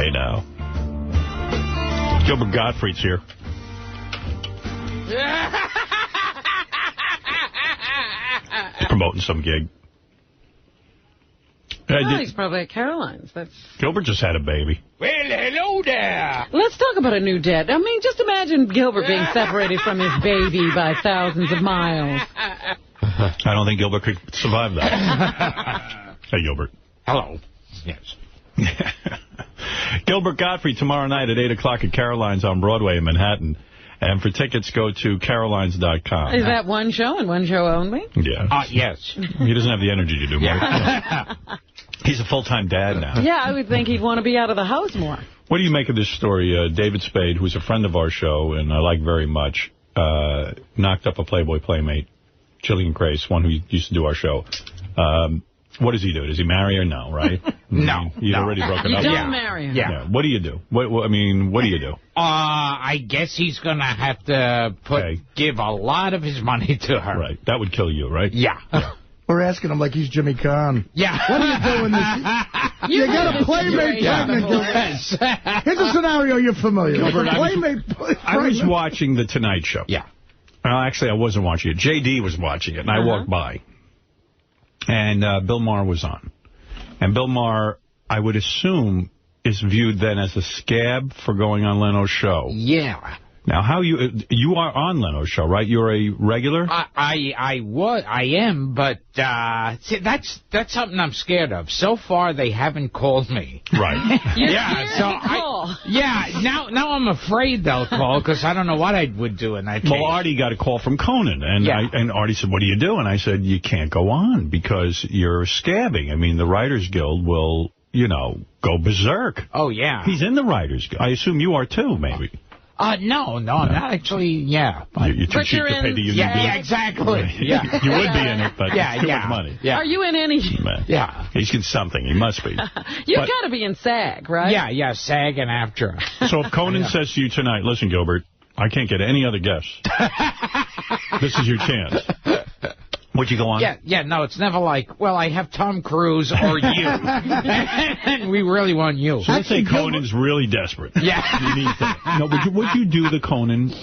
Hey, now. Gilbert Gottfried's here. Promoting some gig. He's probably at Caroline's. Gilbert just had a baby. Well, hello there. Let's talk about a new debt. I mean, just imagine Gilbert being separated from his baby by thousands of miles. I don't think Gilbert could survive that. Hey, Gilbert. Hello. Yes. Gilbert Gottfried tomorrow night at 8 o'clock at Caroline's on Broadway in Manhattan. And for tickets, go to carolines.com. Is that one show and one show only? Yeah. Yes. He doesn't have the energy to do more. Yeah. He's a full-time dad now. Yeah, I would think he'd want to be out of the house more. What do you make of this story? David Spade, who's a friend of our show and I like very much, knocked up a Playboy playmate, Jillian Grace, one who used to do our show. What does he do? Does he marry her? No, right? No. He's already broken up. You don't marry him. Yeah. What do you do? What do you do? I guess he's going to have to give a lot of his money to her. Right. That would kill you, right? Yeah. We're asking him like he's Jimmy Kahn. Yeah. What are you doing this? You got a playmate pregnant. Here's a scenario you're familiar with. I was watching The Tonight Show. Yeah. Actually, I wasn't watching it. J.D. was watching it, and I walked by. And Bill Maher was on. And Bill Maher, I would assume, is viewed then as a scab for going on Leno's show. Yeah. Now, how you are on Leno's show, right? You're a regular? I am, but see, that's something I'm scared of. So far, they haven't called me. Right. Now I'm afraid they'll call because I don't know what I would do in that case. Well, Artie got a call from Conan, and Artie said, "What do you do?" And I said, "You can't go on because you're scabbing. I mean, the Writers Guild will, go berserk." Oh yeah. He's in the Writers Guild. I assume you are too, maybe. No, I'm not actually, yeah. You're too cheap to pay the union. Yeah, exactly. Yeah. You would be in it, but it's too much money. Yeah. Are you in any? Yeah. He's in something. He must be. You've got to be in SAG, right? Yeah, SAG and AFTRA. So if Conan says to you tonight, listen, Gilbert, I can't get any other guests. This is your chance. Would you go on? Yeah, no, it's never like, well, I have Tom Cruise or you. And we really want you. So let's say Conan's really desperate. Yeah. You need to. No, would you do the Conan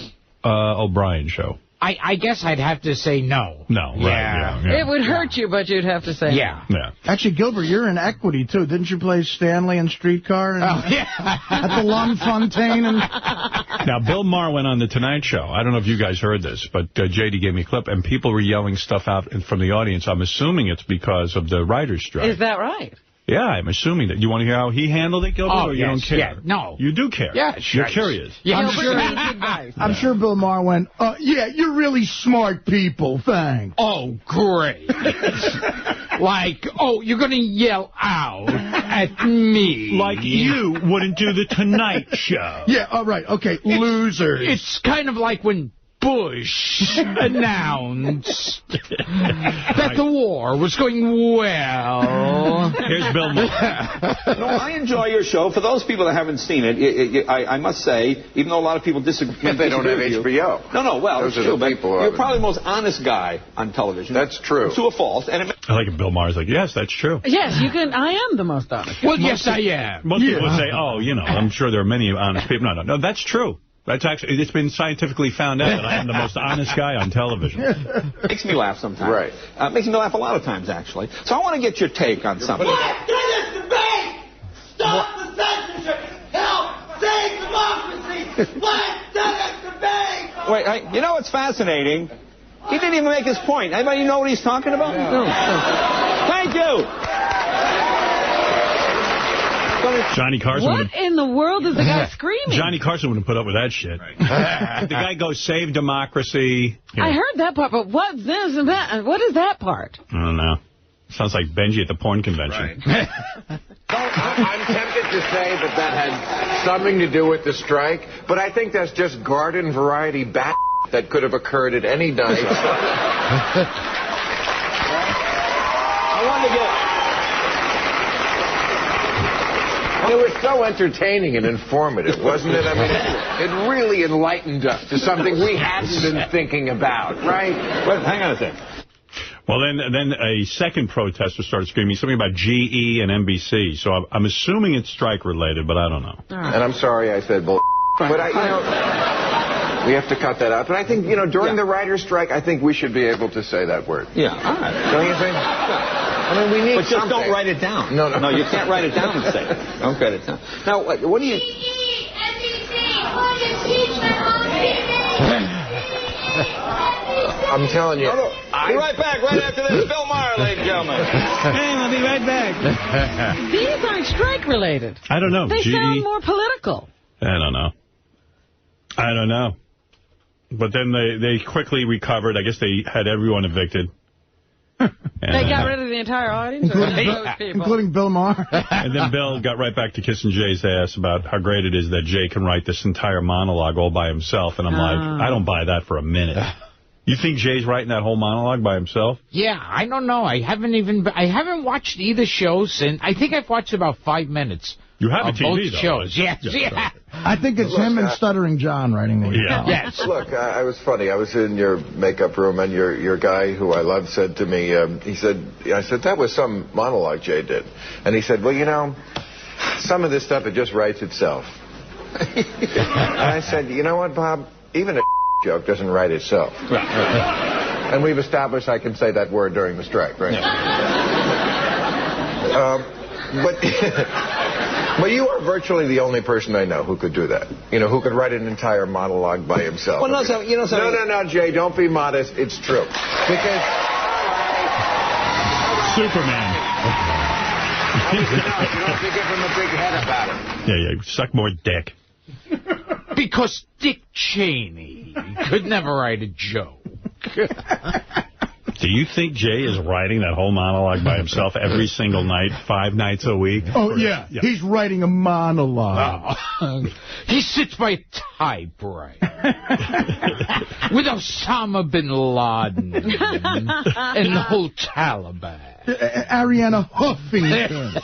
O'Brien show? I guess I'd have to say no. No, right. Yeah. It would hurt you, but you'd have to say yeah. Actually, Gilbert, you're in Equity, too. Didn't you play Stanley in Streetcar? At the Lunfontaine? Now, Bill Maher went on The Tonight Show. I don't know if you guys heard this, but J.D. gave me a clip, and people were yelling stuff out from the audience. I'm assuming it's because of the writer's strike. Is that right? Yeah, I'm assuming that. You want to hear how he handled it, Gilbert, or you don't care? Yeah, no. You do care. Yeah, sure. You're curious. Yeah, I'm sure Bill Maher went, you're really smart people, thanks. Oh, great. You're going to yell out at me. Like you wouldn't do The Tonight Show. Yeah, all right, okay, losers. It's kind of like when Bush announced that the war was going well. Here's Bill Maher. No, I enjoy your show. For those people that haven't seen it, I must say, even though a lot of people disagree if they don't have HBO. No, well, those it's are true, the people but you're probably the most honest guy on television. That's true. To a fault. And I like it. Bill Maher's like, yes, that's true. Yes, you can. I am the most honest. Well, yes, I am. Most people would say, I'm sure there are many honest people. No, that's true. That's actually, it's been scientifically found out that I am the most honest guy on television. Makes me laugh sometimes. Right. Makes me laugh a lot of times, actually. So I want to get your take on something. Let's do this debate! Stop the censorship! Help! Save democracy! Let's do this debate! Wait, you know what's fascinating? He didn't even make his point. Anybody know what he's talking about? No. Thank you! Johnny Carson. What in the world is the guy screaming? Johnny Carson wouldn't put up with that shit. The guy goes, save democracy. I heard that part, but what's this and that? What is that part? I don't know. Sounds like Benji at the porn convention. Right. I'm tempted to say that had something to do with the strike, but I think that's just garden variety bat that could have occurred at any night. I wanted to get... It was so entertaining and informative, wasn't it? I mean, it really enlightened us to something we hadn't been thinking about, right? Wait, hang on a second. Well, then a second protester started screaming something about GE and NBC. So I'm assuming it's strike-related, but I don't know. Right. And I'm sorry I said bull. But, we have to cut that out. But I think, during the writer's strike, I think we should be able to say that word. Yeah, all right. Don't you think? Yeah. I mean, we need But just don't write it down. No, you can't write it down and say it. Don't write it down. Now, what do you... I'm telling you. Be right back, right after this. Bill Maher, ladies and gentlemen. Hey, I'll be right back. These aren't strike-related. I don't know. They sound more political. I don't know. But then they quickly recovered. I guess they had everyone evicted. They got rid of the entire audience? Including Bill Maher. And then Bill got right back to kissing Jay's ass about how great it is that Jay can write this entire monologue all by himself. And I'm like, I don't buy that for a minute. You think Jay's writing that whole monologue by himself? Yeah, I don't know. I haven't watched either show since. I think I've watched about 5 minutes. You have a TV, both though. shows. Yes. Yeah. I think it's him and Stuttering John writing it. Yeah. Yes. Look, I was funny. I was in your makeup room, and your guy, who I love, said to me, I said, that was some monologue Jay did. And he said, well, some of this stuff, it just writes itself. And I said, you know what, Bob? Even a joke doesn't write itself. Right. And we've established I can say that word during the strike, right? Yeah. But you are virtually the only person I know who could do that. Who could write an entire monologue by himself. Well, no, No, Jay, don't be modest. It's true. Because... Superman. You don't give him a big head about it. Yeah, suck more dick. Because Dick Cheney could never write a joke. Do you think Jay is writing that whole monologue by himself every single night, 5 nights a week? Oh, yeah. He's writing a monologue. He sits by a typewriter with Osama bin Laden and the whole Taliban. Ariana Huffington.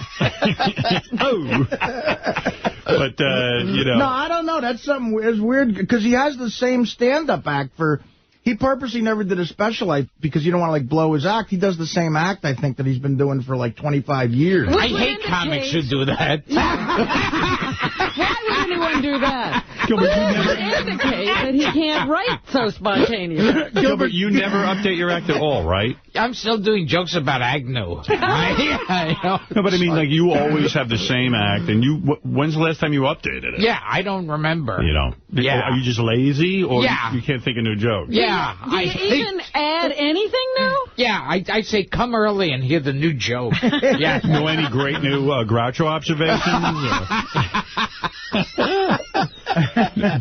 But, No, I don't know. That's something it's weird, because he has the same stand-up act for... He purposely never did a special because you don't want to, blow his act. He does the same act, I think, that he's been doing for, 25 years. I hate comics who do that. Why would anyone do that? Gilbert, you never indicate that he can't write so spontaneously. Gilbert, you never update your act at all, right? I'm still doing jokes about Agnew. No, but I mean, you always have the same act, and when's the last time you updated it? Yeah, I don't remember. You don't? Yeah. Are you just lazy, or you can't think of new jokes? Yeah. Do you even add anything new? Yeah, I say come early and hear the new joke. Yeah. Know any great new Groucho observations?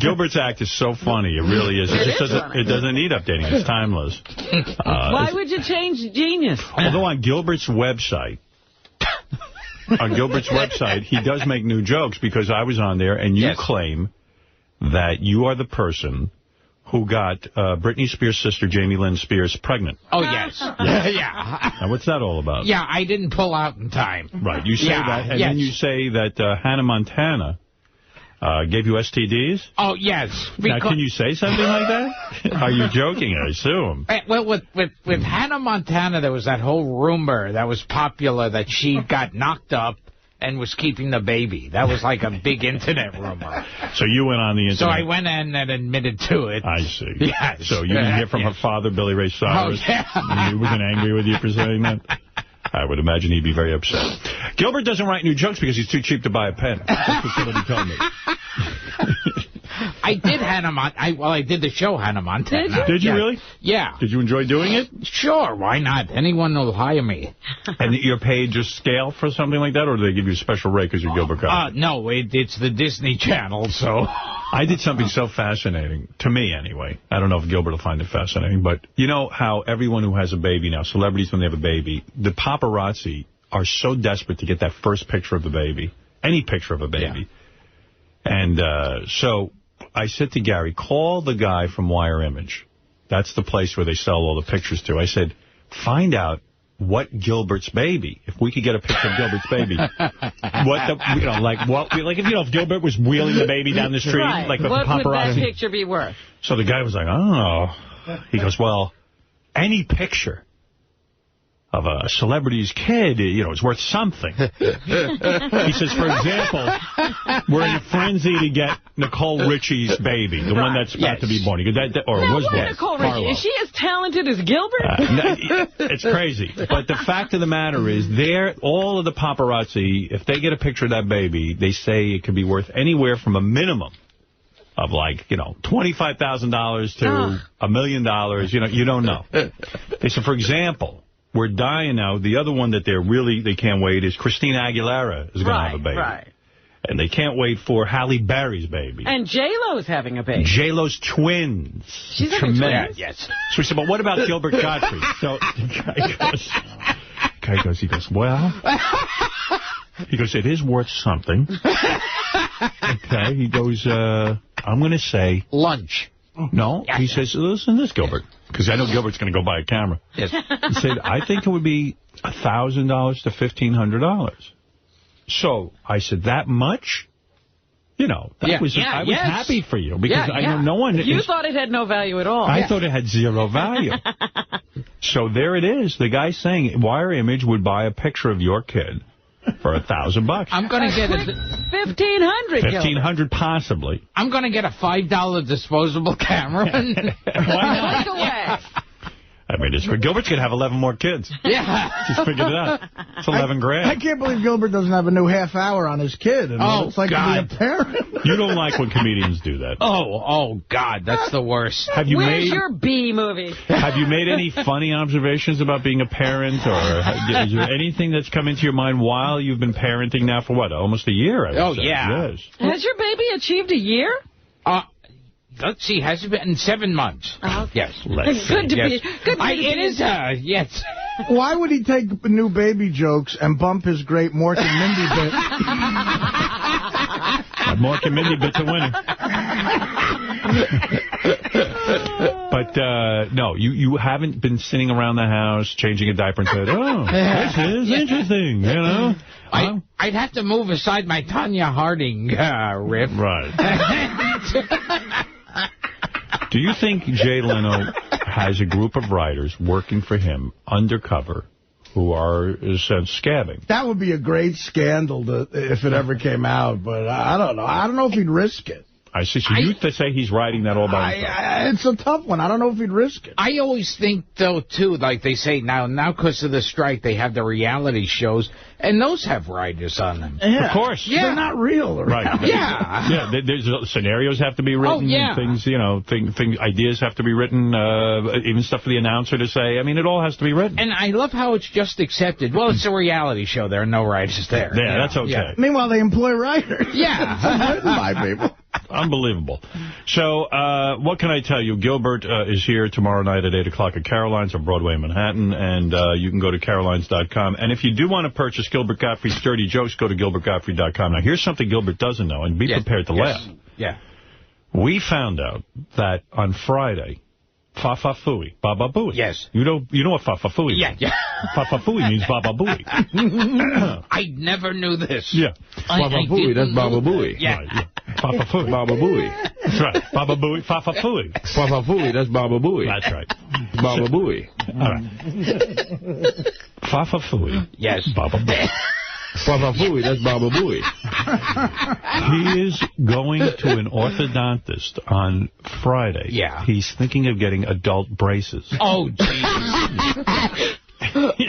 Gilbert's act is so funny. It really is. It doesn't need updating. It's timeless. Why would you change Genius? Although on Gilbert's website, he does make new jokes, because I was on there, and you claim that you are the person who got Britney Spears' sister, Jamie Lynn Spears, pregnant. Oh, yes. Yeah. Now, what's that all about? Yeah, I didn't pull out in time. Right. You say that, and then you say that Hannah Montana gave you STDs? Oh, yes. Now, can you say something like that? Are you joking, I assume? Well, with Hannah Montana, there was that whole rumor that was popular that she got knocked up and was keeping the baby. That was like a big internet rumor. So you went on the internet. So I went in and admitted to it. I see. Yes. So you didn't hear from her father, Billy Ray Cyrus? Oh, yeah. He wasn't angry with you for saying that? I would imagine he'd be very upset. Gilbert doesn't write new jokes because he's too cheap to buy a pen. That's what somebody told me. I did I did the show Hannah Montana. Did you really? Yeah. Did you enjoy doing it? Sure, why not? Anyone will hire me. And you're paid just scale for something like that, or do they give you a special rate because you're Gilbert Gottfried? No, it's the Disney Channel, so... I did something so fascinating, to me anyway. I don't know if Gilbert will find it fascinating, but you know how everyone who has a baby now, celebrities when they have a baby, the paparazzi are so desperate to get that first picture of the baby, any picture of a baby. Yeah. And so I said to Gary, call the guy from Wire Image. That's the place where they sell all the pictures to. I said, find out what Gilbert's baby, if we could get a picture of Gilbert's baby, if Gilbert was wheeling the baby down the street, right. like the what paparazzi. What would that picture be worth? So the guy was like, oh. He goes, well, any picture. of a celebrity's kid, is worth something. He says, for example, we're in a frenzy to get Nicole Richie's baby, the one that's about to be born. Was born. Nicole Richie? Is she as talented as Gilbert? It's crazy. But the fact of the matter is, all of the paparazzi, if they get a picture of that baby, they say it could be worth anywhere from a minimum of $25,000 to $1 million. You don't know. They said, for example, we're dying now. The other one that they can't wait is Christina Aguilera is going to have a baby. Right. And they can't wait for Halle Berry's baby. And J-Lo's having a baby. J-Lo's twins. She's having twins? Yes. So we said, but what about Gilbert Gottfried? So the guy goes, well, it is worth something. Okay, he goes, I'm going to say... lunch. No, he says, listen to this, Gilbert, because I know Gilbert's going to go buy a camera. Yes. He said, I think it would be $1,000 to $1,500. So I said, that much? I was happy for you, because I know no one... You thought it had no value at all. I thought it had zero value. So there it is. The guy saying Wire Image would buy a picture of your kid for $1,000. I'm going to get $1,500. $1,500 possibly. I'm going to get a $5 disposable camera. Why not? Away. I mean, Gilbert's going to have 11 more kids. Yeah. Just figured it out. It's 11 grand. I can't believe Gilbert doesn't have a new half hour on his kid. It's like God. to be a parent. You don't like when comedians do that. Oh, God, that's the worst. Where's your B movie? Have you made any funny observations about being a parent, or is there anything that's come into your mind while you've been parenting now for, almost a year? Yeah. Yes. Has your baby achieved a year? Let's see, has it been 7 months? Okay. Yes. Good to be. It is, yes. Why would he take new baby jokes and bump his great Mork and Mindy bit? Mork and Mindy bit's a winner. But, no, you haven't been sitting around the house changing a diaper and said, this is interesting, I'd have to move aside my Tanya Harding riff. Right. Do you think Jay Leno has a group of writers working for him undercover who are, in a sense, scabbing? That would be a great scandal if it ever came out, but I don't know. I don't know if he'd risk it. I see. So you say he's writing that all by himself. It's a tough one. I don't know if he'd risk it. I always think, though, too, like they say now because of the strike, they have the reality shows, and those have writers on them. Yeah. Of course. Yeah. They're not real. Right. Yeah. There's scenarios have to be written. Things, ideas have to be written, even stuff for the announcer to say. I mean, it all has to be written. And I love how it's just accepted. Well, it's a reality show. There are no writers there. Yeah, that's okay. Yeah. Meanwhile, they employ writers. Yeah. Written by people. Unbelievable. So, what can I tell you? Gilbert is here tomorrow night at 8 o'clock at Caroline's on Broadway in Manhattan, and you can go to carolines.com. And if you do want to purchase Gilbert Gottfried's Dirty Jokes, go to gilbertgottfried.com. Now, here's something Gilbert doesn't know, and be prepared to laugh. Yeah. We found out that on Friday, Fa-fa-fooey, Baba Booey. Yes. You know what Fa-fa-fooey means? Yeah. Fa-fa-fooey means Baba Booey. I never knew this. Yeah. Baba Booey, that's Baba Booey. Yeah. Right, yeah. Fa-fa-fooey. Baba Booey. That's right. Baba Booey, Fa-fa-fooey. Baba Booey, that's Baba Booey. That's right. Baba Booey. All right. Fa-fa-fooey. Yes. Baba Booey. Baba Booey, that's Baba Booey. He is going to an orthodontist on Friday. Yeah. He's thinking of getting adult braces. Oh, Jesus.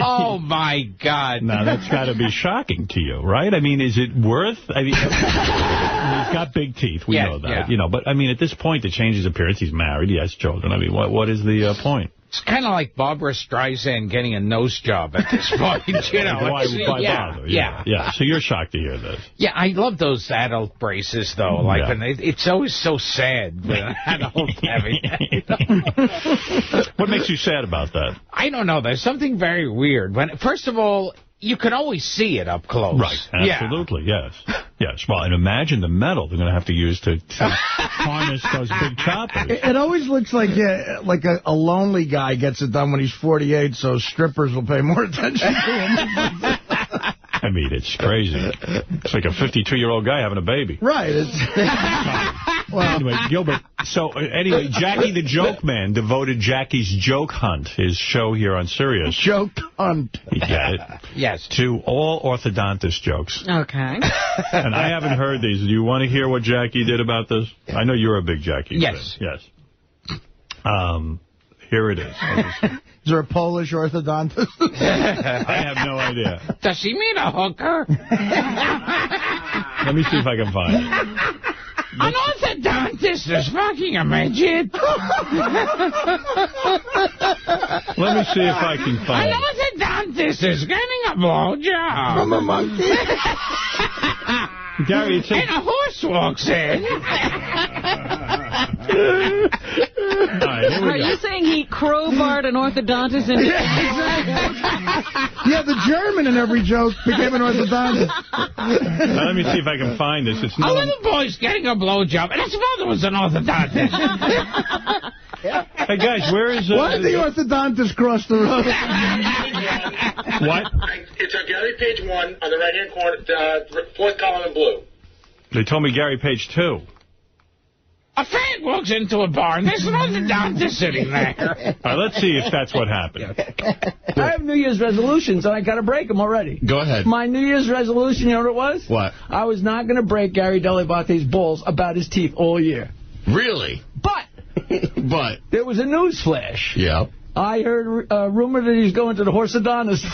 Oh, my God. Now, that's got to be shocking to you, right? I mean, is it worth... I mean, he's got big teeth. We know that. Yeah. But, I mean, at this point, to change his appearance, he's married. He has children. I mean, what is the point? It's kind of like Barbara Streisand getting a nose job at this point. Why bother? Yeah. So you're shocked to hear this. Yeah, I love those adult braces, though. Like, when it's always so sad when an adult having that. What makes you sad about that? I don't know. There's something very weird. First of all, you can always see it up close. Right. Absolutely. Yes. Yes. Well, and imagine the metal they're going to have to use to harness those big choppers. It always looks like a lonely guy gets it done when he's 48, so strippers will pay more attention to him. I mean, it's crazy. It's like a 52-year-old guy having a baby. Right. Anyway, Gilbert, anyway, Jackie the Joke Man devoted Jackie's Joke Hunt, his show here on Sirius. Joke Hunt. You get it? Yes. To all orthodontist jokes. Okay. And I haven't heard these. Do you want to hear what Jackie did about this? I know you're a big Jackie fan. Yes. Here it is. Is there a Polish orthodontist? I have no idea. Does she mean a hooker? Let me see if I can find it. An orthodontist is fucking a midget. Let me see if I can find An it. orthodontist is getting a blowjob. From a monkey. Gary, it's And a horse walks in. Right, here we Are go. you saying he crowbarred an orthodontist into Yeah, the German in every joke became an orthodontist. Now, let me see if I can find this. It's A little boy's getting a blowjob, and his mother was an orthodontist. Hey, guys, where is... Why did the orthodontist cross the road? What? It's on Gary Page 1 on the right-hand corner, fourth column in blue. They told me Gary Page 2. A fag walks into a bar, and there's an orthodontist sitting there. All right, let's see if that's what happened. I have New Year's resolutions, and I got to break them already. Go ahead. My New Year's resolution, you know what it was? What? I was not going to break Gary Dell'Abate's balls about his teeth all year. Really? But there was a news flash. Yeah. I heard a rumor that he's going to the horsodontist. I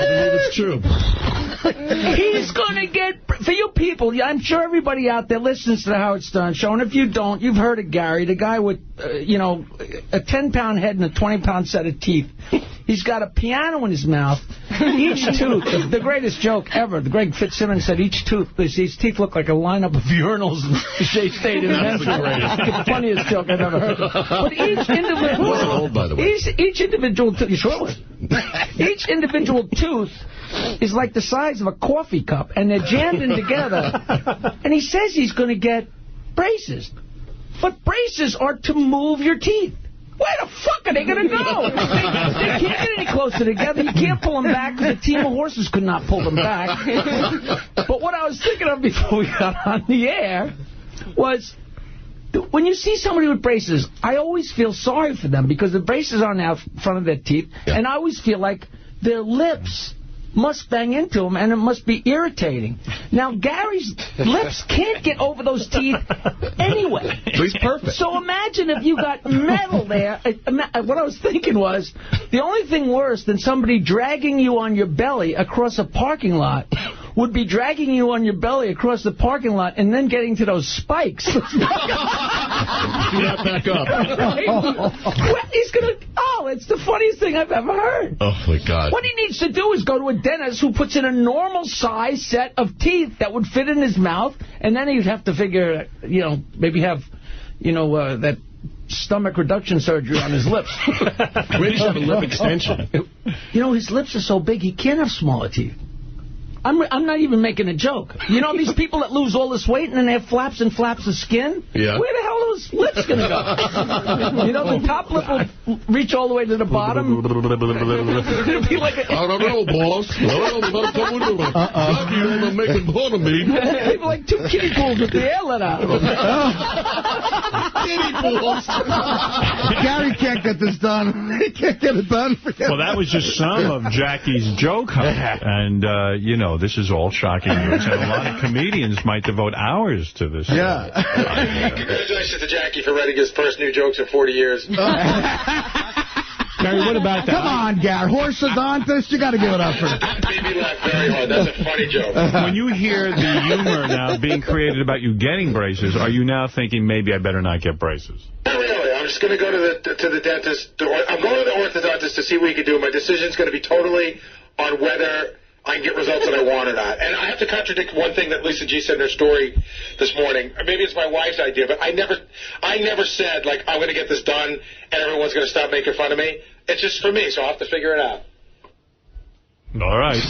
believe it's true. He's going to get, for you people, I'm sure everybody out there listens to the Howard Stern Show, and if you don't, you've heard of Gary, the guy with, a 10-pound head and a 20-pound set of teeth. He's got a piano in his mouth. Each tooth, the greatest joke ever, Greg Fitzsimmons said his teeth look like a lineup of urinals in Shea State Elementary. The funniest joke I've ever heard. But each individual... Wasn't old, by the way. Each individual tooth is like the size of a coffee cup, and they're jammed in together. And he says he's going to get braces. But braces are to move your teeth. Where the fuck are they going to go? They can't get any closer together. You can't pull them back because a team of horses could not pull them back. But what I was thinking of before we got on the air was... when you see somebody with braces, I always feel sorry for them because the braces are now in front of their teeth, and I always feel like their lips must bang into them, and it must be irritating. Now, Gary's lips can't get over those teeth anyway. He's perfect. So imagine if you got metal there. What I was thinking was, the only thing worse than somebody dragging you on your belly across a parking lot would be dragging you on your belly across the parking lot and then getting to those spikes. Do not back up. He's going to... Oh, it's the funniest thing I've ever heard. Oh, my God. What he needs to do is go to a dentist who puts in a normal size set of teeth that would fit in his mouth, and then he'd have to figure, maybe have, that stomach reduction surgery on his lips. Maybe have a lip extension. His lips are so big, he can't have smaller teeth. I'm not even making a joke. You know these people that lose all this weight and then they have flaps and flaps of skin? Yeah. Where the hell are those lips going to go? The top lip will reach all the way to the bottom. It'll be like a... I don't know, boss. You're making fun of me. It'll be like two kiddie pools with the air let out. Kiddie pools. Gary can't get this done. He can't get it done. Well, that was just some of Jackie's joke hunt. And, this is all shocking news. And a lot of comedians might devote hours to this. Yeah. Congratulations to Jackie for writing his first new jokes in 40 years. Gary, what about that? Come on, Gary. Horsodontist, you got to give it up for it. Made me laugh very hard. That's a funny joke. When you hear the humor now being created about you getting braces, are you now thinking maybe I better not get braces? Not really. I'm just going to go to the dentist. I'm going to the orthodontist to see what he can do. My decision's going to be totally on whether I can get results that I want or not. And I have to contradict one thing that Lisa G said in her story this morning. Maybe it's my wife's idea, but I never said, I'm going to get this done and everyone's going to stop making fun of me. It's just for me, so I'll have to figure it out. All right.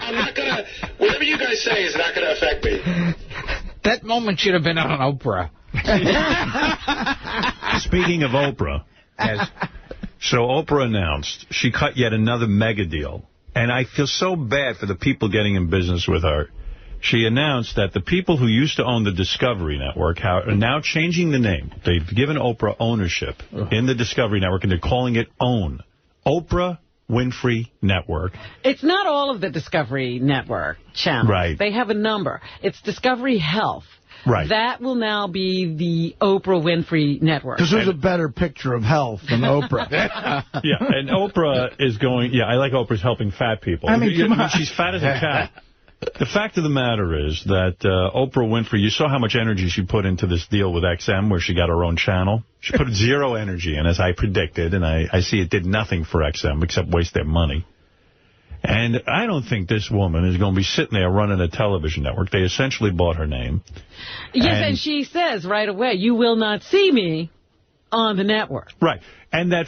I'm not going to... Whatever you guys say is not going to affect me. That moment should have been on Oprah. Speaking of Oprah... Yes. So Oprah announced she cut yet another mega deal and I feel so bad for the people getting in business with her. She announced that the people who used to own the Discovery Network are now changing the name. They've given Oprah ownership in the Discovery Network, and they're calling it OWN. Oprah Winfrey Network. It's not all of the Discovery Network channels. Right. They have a number. It's Discovery Health. Right. That will now be the Oprah Winfrey Network. Because there's a better picture of health than Oprah. Yeah, and Oprah is going... Yeah, I like Oprah's helping fat people. I mean, come on. She's fat as a cat. The fact of the matter is that Oprah Winfrey, you saw how much energy she put into this deal with XM where she got her own channel. She put zero energy in, as I predicted, and I see it did nothing for XM except waste their money. And I don't think this woman is going to be sitting there running a television network. They essentially bought her name. Yes, and she says right away, you will not see me on the network. Right. And that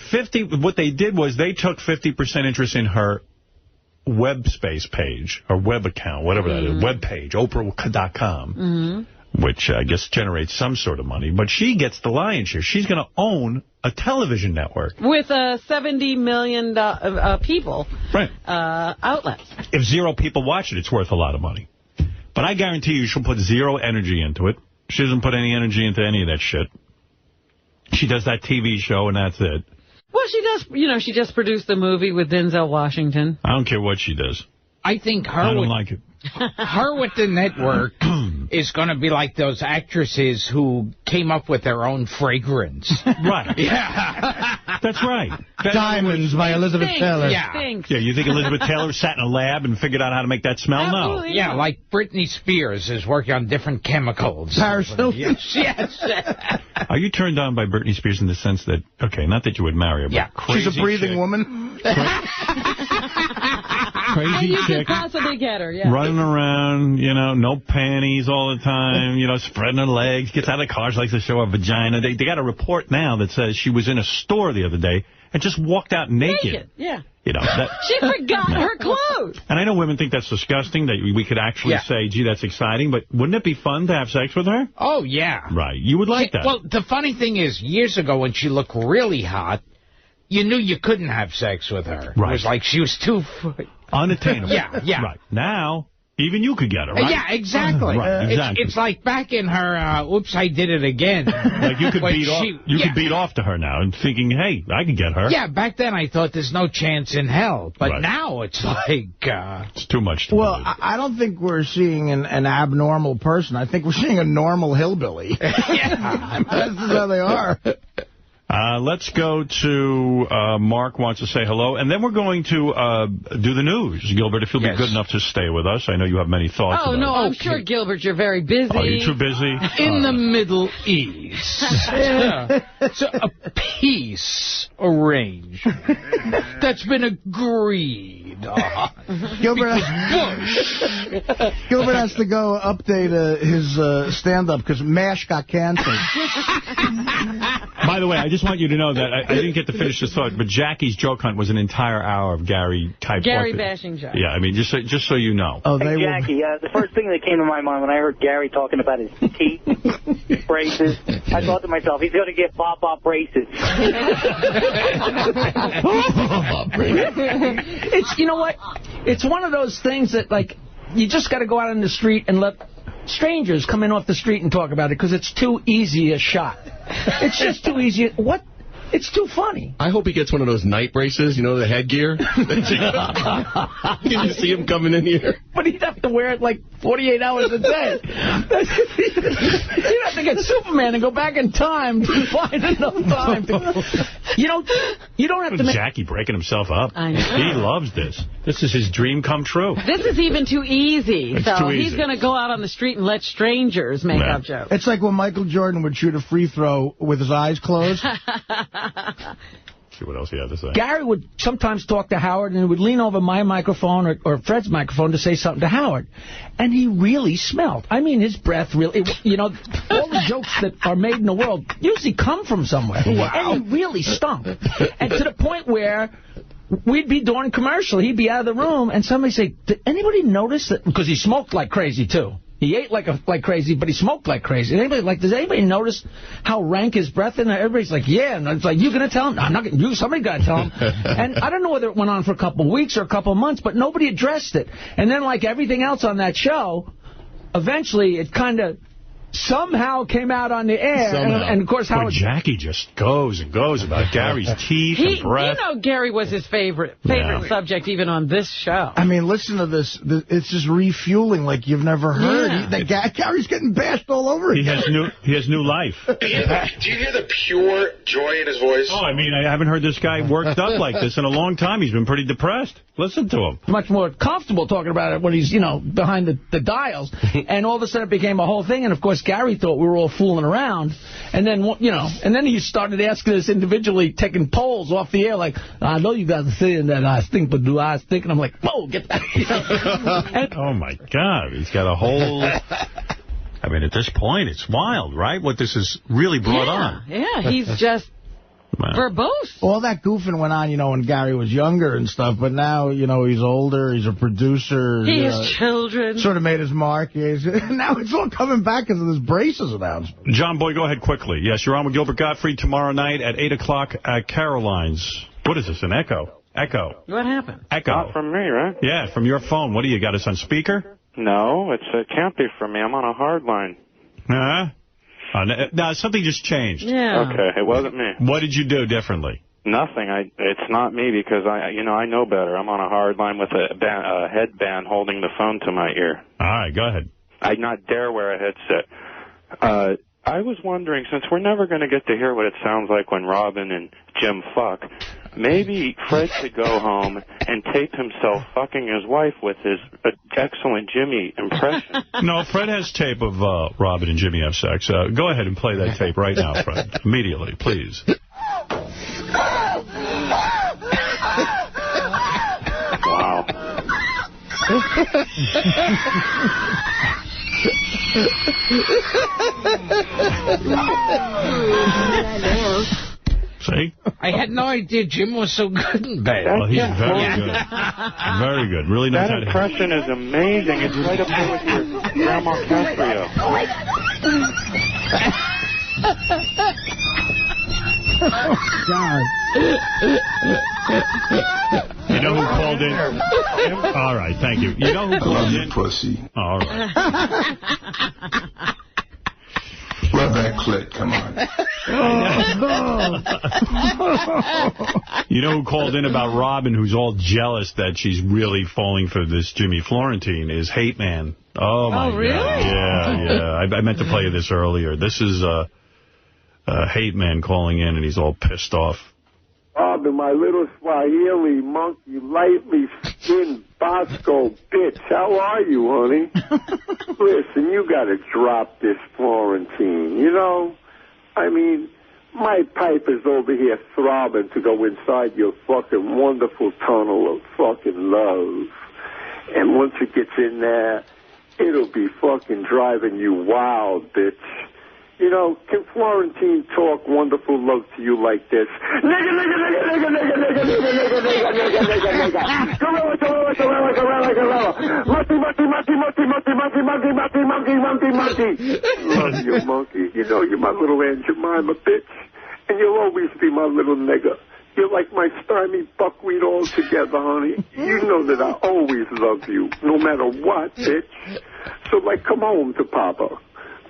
what they did was they took 50% interest in her web space page, or web account, whatever that is, web page, Oprah.com, which I guess generates some sort of money. But she gets the lion's share. She's going to own a television network. With 70 million people outlets. If zero people watch it, it's worth a lot of money. But I guarantee you she'll put zero energy into it. She doesn't put any energy into any of that shit. She does that TV show, and that's it. Well, she does, she just produced a movie with Denzel Washington. I don't care what she does. I think I don't like it. Her with the network is going to be like those actresses who came up with their own fragrance. Right. Yeah. That's right. Diamonds by Elizabeth Taylor. Yeah, you think Elizabeth Taylor sat in a lab and figured out how to make that smell? Absolutely. No. Yeah, like Britney Spears is working on different chemicals. Paris Hilton. Yes. Are you turned on by Britney Spears in the sense that, okay, not that you would marry her, but crazy she's a breathing chick. woman? Crazy And you chick. could possibly get her, yeah. Running around, no panties all the time, spreading her legs, gets out of cars, likes to show her vagina. They got a report now that says she was in a store the other day and just walked out naked. Yeah. She forgot her clothes. And I know women think that's disgusting, that we could actually say, gee, that's exciting, but wouldn't it be fun to have sex with her? Oh, yeah. Right. You would like that. Well, the funny thing is, years ago when she looked really hot, you knew you couldn't have sex with her. Right. It was like she was too... Unattainable. Yeah. Right. Now, even you could get her, right? Yeah, exactly. Right, exactly. It's like back in her, oops, I did it again. Like you could could beat off to her now and thinking, hey, I could get her. Yeah, back then I thought there's no chance in hell. But now it's like... it's too much to Well, believe. I don't think we're seeing an abnormal person. I think we're seeing a normal hillbilly. Yeah. That's just how they are. Let's go to Mark wants to say hello, and then we're going to do the news. Gilbert, if you'll be good enough to stay with us. I know you have many thoughts about it. I'm sure, Gilbert, you're very busy. Are you too busy? In the Middle East. So a peace arranged. That's been agreed on. Gilbert has to go update his stand-up because MASH got canceled. By the way, I just want you to know that I didn't get to finish this thought, but Jackie's joke hunt was an entire hour of Gary bashing jokes. Yeah, I mean, just so you know. Oh, hey, Jackie, the first thing that came to my mind when I heard Gary talking about his teeth braces, I thought to myself, he's going to get Bop braces. It's, you know what? It's one of those things that, like, you just got to go out on the street and let strangers come in off the street and talk about it because it's too easy a shot. It's just too easy. What? It's too funny. I hope he gets one of those night braces, the headgear. You see him coming in here. But he'd have to wear it like 48 hours a day. You'd have to get Superman and go back in time to find enough time. You don't have to make... Jackie breaking himself up. I know. He loves this. This is his dream come true. This is even too easy. It's so too easy. He's going to go out on the street and let strangers make up jokes. It's like when Michael Jordan would shoot a free throw with his eyes closed. See what else he had to say. Gary would sometimes talk to Howard and he would lean over my microphone or Fred's microphone to say something to Howard. And he really smelled. I mean, his breath really, all the jokes that are made in the world usually come from somewhere. Wow. And he really stunk. And to the point where we'd be doing commercial. He'd be out of the room and somebody say, did anybody notice that? Because he smoked like crazy, too. He ate like crazy, but he smoked like crazy. Does anybody notice how rank his breath is? Everybody's like, yeah. And it's like, you going to tell him? I'm not going to. Somebody got to tell him. And I don't know whether it went on for a couple of weeks or a couple of months, but nobody addressed it. And then, like everything else on that show, eventually it kind of somehow came out on the air. And of course, Howard... Jackie just goes and goes about Gary's teeth and breath. You know, Gary was his favorite subject even on this show. I mean, listen to this. It's just refueling like you've never heard. Yeah. Gary's getting bashed all over again. He has new life. Do you hear the pure joy in his voice? Oh, I mean, I haven't heard this guy worked up like this in a long time. He's been pretty depressed. Listen to him. Much more comfortable talking about it when he's, behind the dials. And all of a sudden it became a whole thing. And, of course, Gary thought we were all fooling around. And then, and then he started asking us individually, taking polls off the air, like, I know you guys are saying that I stink, but do I stink? And I'm like, whoa, get that. Oh, my God. He's got a whole... I mean, at this point, it's wild, right? What this has really brought on. Yeah, he's just... verbose. All that goofing went on, when Gary was younger and stuff, but now, he's older, he's a producer. He has children. Sort of made his mark. Now it's all coming back because of this braces announcement. John Boy, go ahead quickly. Yes, you're on with Gilbert Gottfried tomorrow night at 8 o'clock at Caroline's. What is this, an echo? Echo. What happened? Echo. Not from me, right? Yeah, from your phone. What do you got us on speaker? No, it can't be from me. I'm on a hard line. Huh? No, something just changed. Yeah. Okay, it wasn't me. What did you do differently? Nothing. It's not me because I know better. I'm on a hard line with a headband holding the phone to my ear. All right, go ahead. I not dare wear a headset. I was wondering, since we're never going to get to hear what it sounds like when Robin and Jim fuck, maybe Fred should go home and tape himself fucking his wife with his excellent Jimmy impression. No, Fred has tape of Robin and Jimmy have sex. Go ahead and play that tape right now, Fred. Immediately, please. Wow. See? I had no idea Jim was so good in bed. Well, he's very good. Very good. Really knows how to... That impression is amazing. It's right up there with your Grandma Castrio. God. You know who called in? All right, thank you. You know who called in? Pussy. All right. Rub that clit, come on. You know who called in about Robin, who's all jealous that she's really falling for this Jimmy Florentine, is Hate Man. Oh, my God. Really? Yeah. I meant to play this earlier. This is Hate Man calling in, and he's all pissed off. Robin, my little Swahili monkey, lightly skinned Bosco bitch. How are you, honey? Listen, you got to drop this Florentine. I mean, my pipe is over here throbbing to go inside your fucking wonderful tunnel of fucking love. And once it gets in there, it'll be fucking driving you wild, bitch. Can Florentine talk wonderful love to you like this? Nigga, nigga, nigga, nigga, nigga, nigga, nigga, nigga, nigga, nigga, nigga. Gorilla, gorilla, gorilla, gorilla, gorilla. Monkey, monkey, monkey, monkey, monkey, monkey, monkey, monkey, monkey, monkey, monkey. Love you, monkey. You're my little Aunt Jemima, bitch. And you'll always be my little nigga. You're like my stymie buckwheat all together, honey. You know that I always love you, no matter what, bitch. So, come home to Papa.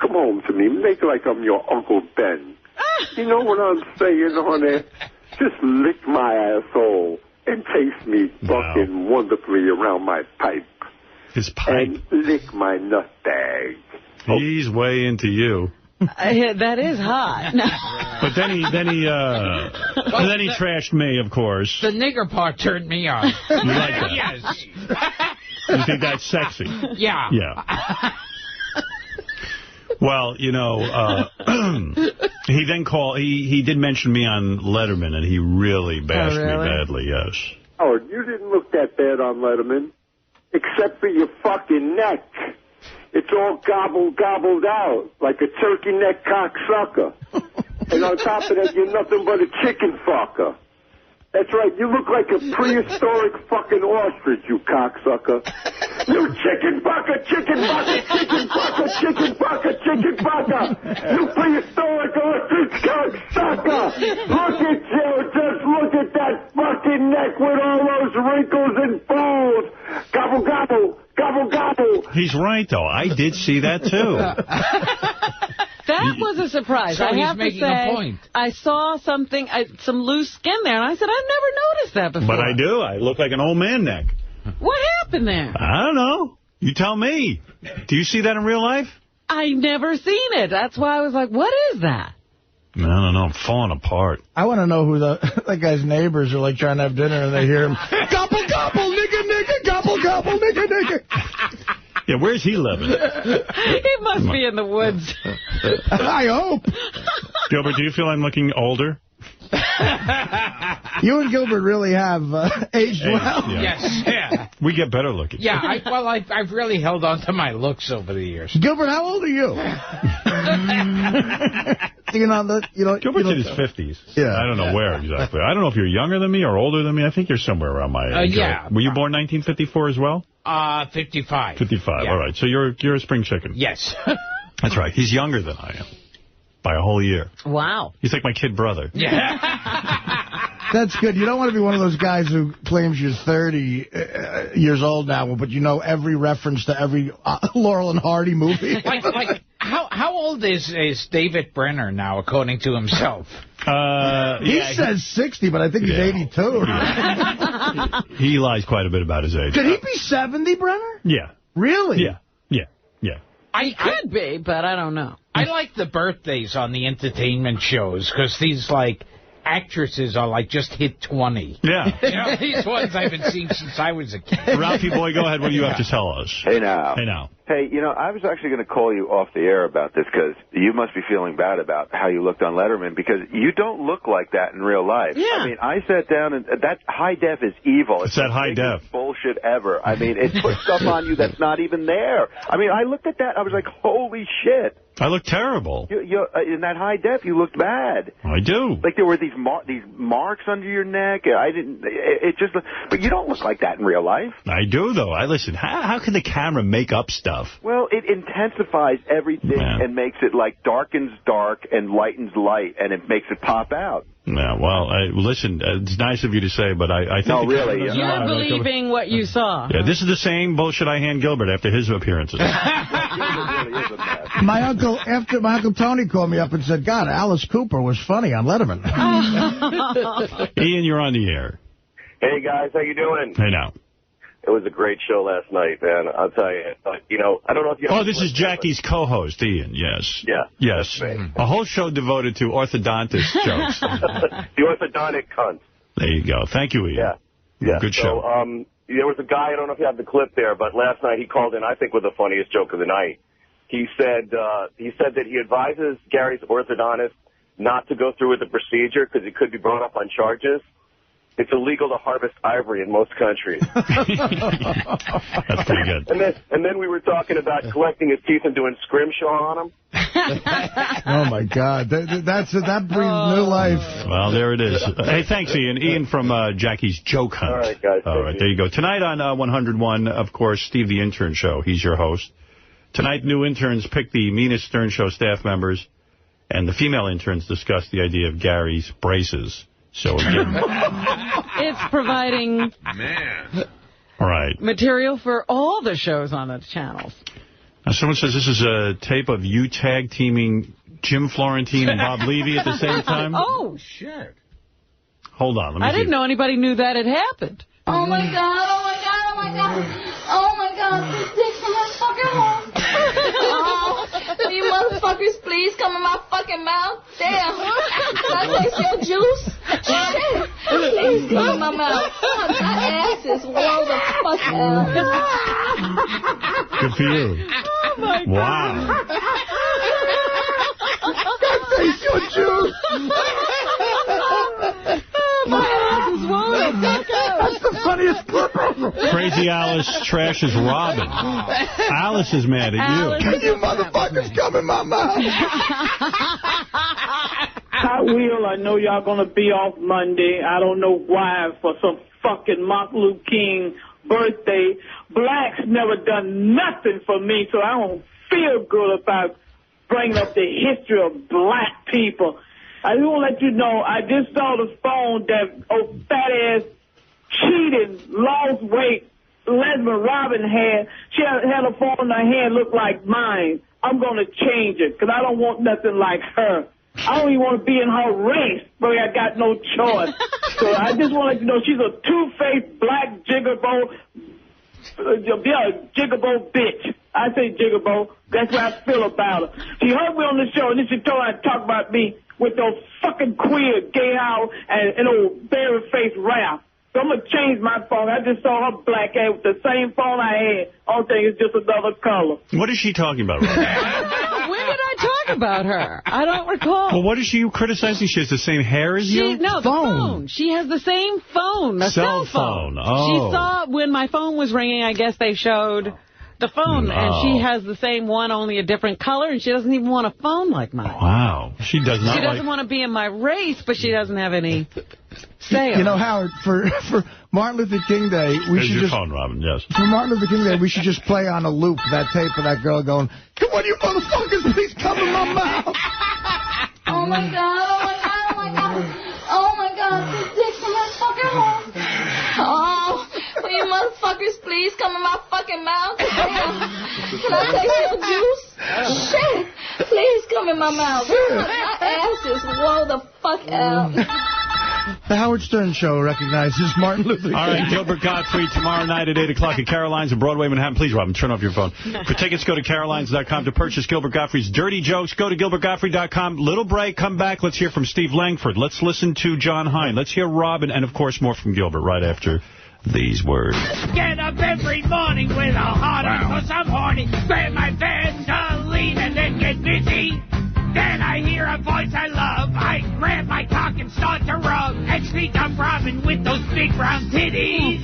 Come home to me. Make like I'm your Uncle Ben. You know what I'm saying, honey? Just lick my asshole and taste me fucking wonderfully around my pipe. His pipe? And lick my nut bag. He's way into you. That is hot. But then he trashed me, of course. The nigger part turned me on. You like that? Yes. You think that's sexy? Yeah. Yeah. Well, he then called, he did mention me on Letterman, and he really bashed me badly, yes. Oh, you didn't look that bad on Letterman, except for your fucking neck. It's all gobbled out, like a turkey neck cocksucker. And on top of that, you're nothing but a chicken fucker. That's right, you look like a prehistoric fucking ostrich, you cocksucker. You chicken bucker, chicken bucker, chicken bucker, chicken bucker, chicken bucker. You prehistoric electric cocksucker. Look at you. Just look at that fucking neck with all those wrinkles and folds. Gobble, gobble, gobble, gobble. He's right, though. I did see that, too. That was a surprise. So I he's have to making say, a point. I saw something, some loose skin there, and I said, I've never noticed that before. But I do. I look like an old man neck. What happened there? I don't know. You tell me. Do you see that in real life? I never seen it. That's why I was like, what is that? I don't know. I'm falling apart. I want to know who that guy's neighbors are like trying to have dinner and they hear him, gobble, gobble, nigga, nigga, gobble, gobble, nigga, nigga. Yeah, where's he living? He must be in the woods. I hope. Gilbert, do you feel I'm looking older? You and Gilbert really have aged well. Yeah. Yes, yeah. We get better looking. Yeah, I've really held on to my looks over the years. Gilbert, how old are you? Gilbert's in his 50s. Yeah. I don't know where exactly. I don't know if you're younger than me or older than me. I think you're somewhere around my age. Yeah. Right? Were you born 1954 as well? 55. 55. Yeah. All right. So you're a spring chicken. Yes. That's right. He's younger than I am by a whole year. Wow. He's like my kid brother. Yeah. That's good. You don't want to be one of those guys who claims you're 30 years old now, but you know every reference to every Laurel and Hardy movie. like how old is David Brenner now, according to himself? He says 60, but I think he's 82. He lies quite a bit about his age. Could he be 70, Brenner? Yeah. Really? Yeah. He could be, but I don't know. I like the birthdays on the entertainment shows because these, actresses are, just hit 20. Yeah. You know, these ones I've been seeing since I was a kid. Ralphie boy, go ahead. What do you have to tell us? Hey, now. Hey, now. Hey, I was actually going to call you off the air about this because you must be feeling bad about how you looked on Letterman because you don't look like that in real life. Yeah. I mean, I sat down and that high def is evil. It's that high def. Bullshit ever. I mean, it puts stuff on you that's not even there. I mean, I looked at that. I was like, holy shit. I look terrible. You in that high def, you looked bad. I do. Like there were these marks under your neck. I didn't. It just. But you don't look like that in real life. I do though. Listen. How can the camera make up stuff? Well, it intensifies everything and makes it darkens dark and lightens light, and it makes it pop out. Yeah, well, listen, it's nice of you to say, but I think... No, really. You're believing what you saw. Yeah, this is the same bullshit I hand Gilbert after his appearances. My uncle Tony called me up and said, God, Alice Cooper was funny on Letterman. Ian, you're on the air. Hey, guys, how you doing? Hey, now. It was a great show last night, man. I'll tell you. I don't know if you... Oh, this is Jackie's co-host, Ian, yes. Yeah. Yes. A whole show devoted to orthodontist jokes. The orthodontic cunt. There you go. Thank you, Ian. Yeah. Good show. There was a guy, I don't know if you have the clip there, but last night he called in, I think, with the funniest joke of the night. He said that he advises Gary's orthodontist not to go through with the procedure because he could be brought up on charges. It's illegal to harvest ivory in most countries. That's pretty good. And then we were talking about collecting his teeth and doing scrimshaw on him. Oh, my God. That breathes new life. Well, there it is. Hey, thanks, Ian. Ian from Jackie's Joke Hunt. All right, guys. All right, there you go. Tonight on 101, of course, Steve the Intern Show. He's your host. Tonight, new interns pick the meanest Stern Show staff members, and the female interns discuss the idea of Gary's braces. So again, it's providing material for all the shows on the channels. Now, someone says this is a tape of you tag teaming Jim Florentine and Bob Levy at the same time. Oh, shit. Hold on. Let me I didn't know anybody knew that had happened. Oh, my God. Oh, my God. Oh, my God. Oh, my God. Dick from my fucking home. Oh, will you motherfuckers please come in my fucking mouth? Damn. Can I taste your juice? Shit. Please come in my mouth. My ass is warm the fuck out. Good for you. Oh, my God. Wow. Can I taste your juice? My ass is warm the fuck out. That's the funniest clip ever. Crazy Alice trashes Robin. Alice is mad at you. Can you motherfuckers come in my mouth? Hot Wheel, I know y'all going to be off Monday. I don't know why, for some fucking Martin Luther King birthday. Blacks never done nothing for me, so I don't feel good about bringing up the history of black people. I just want to let you know, I just saw the phone that fat-ass, cheating, lost weight, lesbian Robin had. She had a phone in her hand look like mine. I'm going to change it because I don't want nothing like her. I don't even want to be in her race, but I got no choice. So I just want to let you know she's a two-faced black jigaboo, jigaboo bitch. I say jigaboo. That's what I feel about her. She heard me on the show, and then she told her to talk about me with those fucking queer, gay out, and old berry-faced rap. So I'm going to change my phone. I just saw her black ass with the same phone I had. Only thing is just another color. What is she talking about right now? When did I talk about her? I don't recall. Well, what is she criticizing? She has the same hair as you? No, the phone. She has the same phone, a cell phone. Oh. She saw when my phone was ringing, I guess they showed the phone, and she has the same one, only a different color, and she doesn't even want a phone like mine. Wow. She does not. She doesn't want to be in my race, but she doesn't have any say. You know, Howard, for Martin Luther King Day, Here's your phone, Robin, yes. For Martin Luther King Day, we should just play on a loop that tape of that girl going, "Come on, you motherfuckers, please come in my mouth." Oh, my God, oh, my God, oh, my God. Oh, my God, this dick's in my fucking hole. Oh, will you motherfuckers please come in my fucking mouth? Damn. Can I take some juice? Shit. Please come in my mouth. My ass just blow the fuck out. The Howard Stern Show recognizes Martin Luther King. All right, Gilbert Gottfried, tomorrow night at 8 o'clock at Caroline's in Broadway, Manhattan. Please, Robin, turn off your phone. For tickets, go to carolines.com to purchase Gilbert Gottfried's Dirty Jokes. Go to gilbertgottfried.com. Little break, come back. Let's hear from Steve Langford. Let's listen to John Hine. Let's hear Robin, and, of course, more from Gilbert right after these words. Get up every morning with a heart on, 'cause I'm horny. Grab my Vaseline and then get busy. Then I hear a voice I love. I grab my cock and start to rub and sneak up Robin with those big brown titties.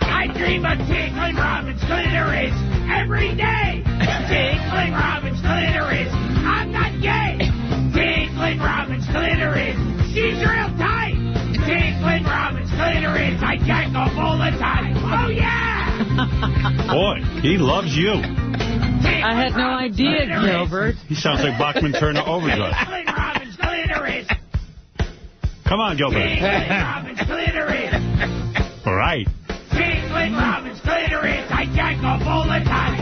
I dream of tickling Robin's clitoris every day. Tickling Robin's clitoris. I'm not gay. Tickling Robin's clitoris. She's real tight. Tickling Robin's clitoris. I jack off all the time. Oh, yeah! Boy, he loves you. I had no idea, Gilbert. He sounds like Bachman Turner Overdrive. Tickling Robin's clitoris. Come on, Gilbert. Tickling Robin's clitoris. All right. Tickling Robin's clitoris. I jack off all the time.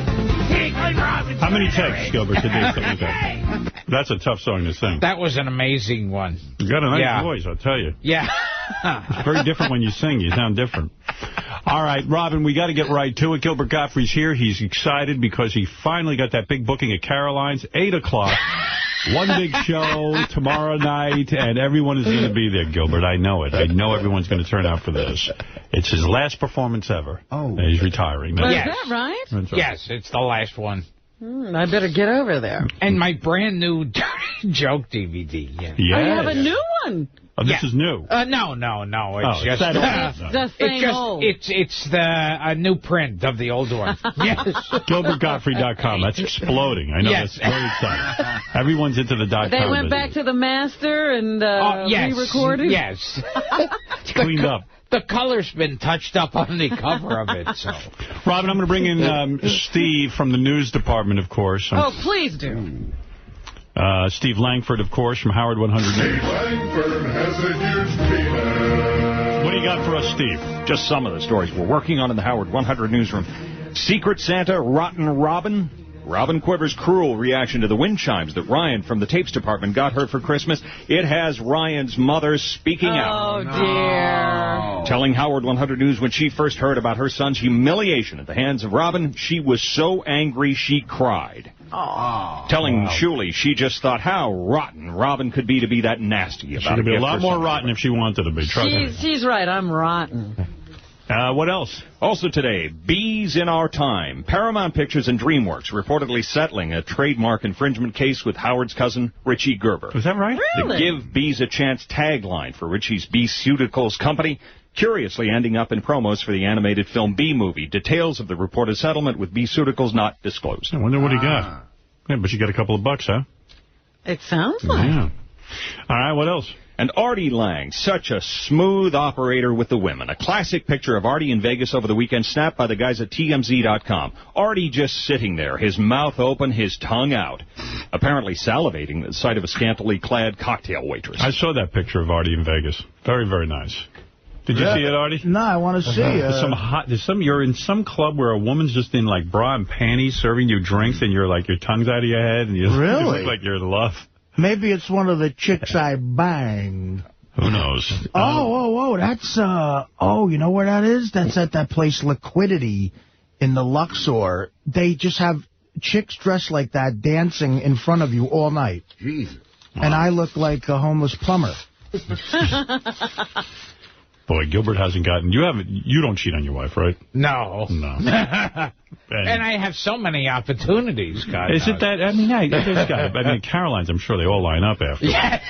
Tickling Robin's How many clitoris. takes, Gilbert, to do something like that? That's a tough song to sing. That was an amazing one. You got a nice voice, I'll tell you. Yeah. It's very different when you sing. You sound different. All right, Robin, we got to get right to it. Gilbert Gottfried's here. He's excited because he finally got that big booking at Caroline's, 8 o'clock. One big show tomorrow night, and everyone is going to be there, Gilbert. I know it. I know everyone's going to turn out for this. It's his last performance ever. Oh. He's retiring. Is that right? That's right. Yes, it's the last one. I better get over there. And my brand new joke DVD. Yeah. I have a new one. Oh, this is new. No. It's just that old. The same old. It's the new print of the old one. Yes. GilbertGottfried.com. That's exploding. I know. That's very exciting. Everyone's into the .com. They went back to the master and re-recorded? Yes. Cleaned up. The color's been touched up on the cover of it. So, Robin, I'm going to bring in Steve from the news department, of course. Oh, please do. Steve Langford, of course, from Howard 100 News. Steve Langford has a huge penis. What do you got for us, Steve? Just some of the stories we're working on in the Howard 100 newsroom. Secret Santa, Rotten Robin. Robin Quiver's cruel reaction to the wind chimes that Ryan from the tapes department got her for Christmas. It has Ryan's mother speaking out. Oh, dear. Telling Howard 100 News when she first heard about her son's humiliation at the hands of Robin, she was so angry she cried. Oh. Telling Shuley she just thought how rotten Robin could be to be that nasty about it. She could be a lot more rotten if she wanted to be. Trust me. She's right. I'm rotten. What else? Also today, Bees in Our Time. Paramount Pictures and DreamWorks reportedly settling a trademark infringement case with Howard's cousin, Richie Gerber. Is that right? Really? The Give Bees a Chance tagline for Richie's Bee-Ceuticals company, curiously ending up in promos for the animated film Bee-Movie. Details of the reported settlement with Bee-Ceuticals not disclosed. I wonder what he got. Yeah, but you got a couple of bucks, huh? It sounds like. Yeah. All right, what else? And Artie Lang, such a smooth operator with the women. A classic picture of Artie in Vegas over the weekend, snapped by the guys at TMZ.com. Artie just sitting there, his mouth open, his tongue out, apparently salivating at the sight of a scantily clad cocktail waitress. I saw that picture of Artie in Vegas. Very, very nice. Did you see it, Artie? No, I want to see it. You're in some club where a woman's just in, like, bra and panties serving you drinks, and you're, like, your tongue's out of your head, and you look like you're in love. Maybe it's one of the chicks I banged. Who knows? That's, you know where that is? That's at that place, Liquidity, in the Luxor. They just have chicks dressed like that dancing in front of you all night. Jesus. And I look like a homeless plumber. Boy, Gilbert hasn't gotten... You don't cheat on your wife, right? No. No. And I have so many opportunities, God. Is it that? I mean, Caroline's, I'm sure they all line up after. Yeah.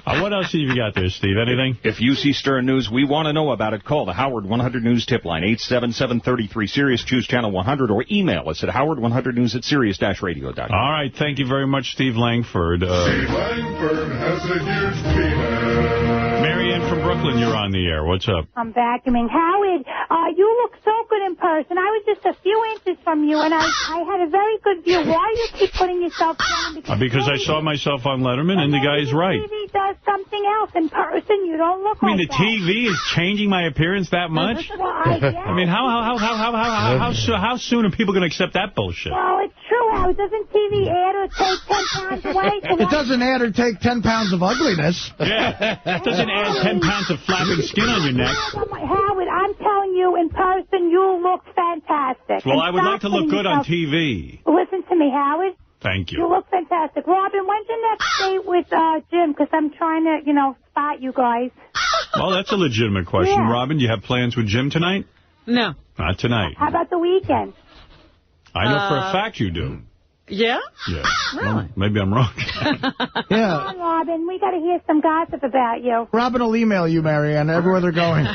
What else have you got there, Steve? Anything? If you see Stern News, we want to know about it. Call the Howard 100 News tip line, 877-33-SIRIUS, choose channel 100, or email us at howard100news@sirius-radio.com. All right, thank you very much, Steve Langford. Steve Langford has a huge penis. Marianne from Brooklyn, you're on the air. What's up? I'm vacuuming. Howard, you look so good in person. I was just a few inches from you, and I had a very good view. Why do you keep putting yourself down? Because I saw myself on Letterman, and the guy's right. TV does something else. In person, you don't look like that. The TV is changing my appearance that much? Well, I mean, how soon are people going to accept that bullshit? Well, it's true, Howard. Doesn't TV add or take 10 pounds away? It doesn't add or take 10 pounds of ugliness. Yeah. It doesn't add 10 pounds of flapping skin on your neck. Howard, I'm telling you, in person, you look fantastic. Well, I would like to look good on TV. Listen to me, Howard. Thank you. You look fantastic. Robin, when's your next date with Jim? Because I'm trying to, spot you guys. Well, that's a legitimate question. Yeah. Robin, you have plans with Jim tonight? No. Not tonight. How about the weekend? I know for a fact you do. Yeah? Yeah. Really? Well, maybe I'm wrong. Come on, Robin. We got to hear some gossip about you. Robin will email you, Marianne, everywhere they're going.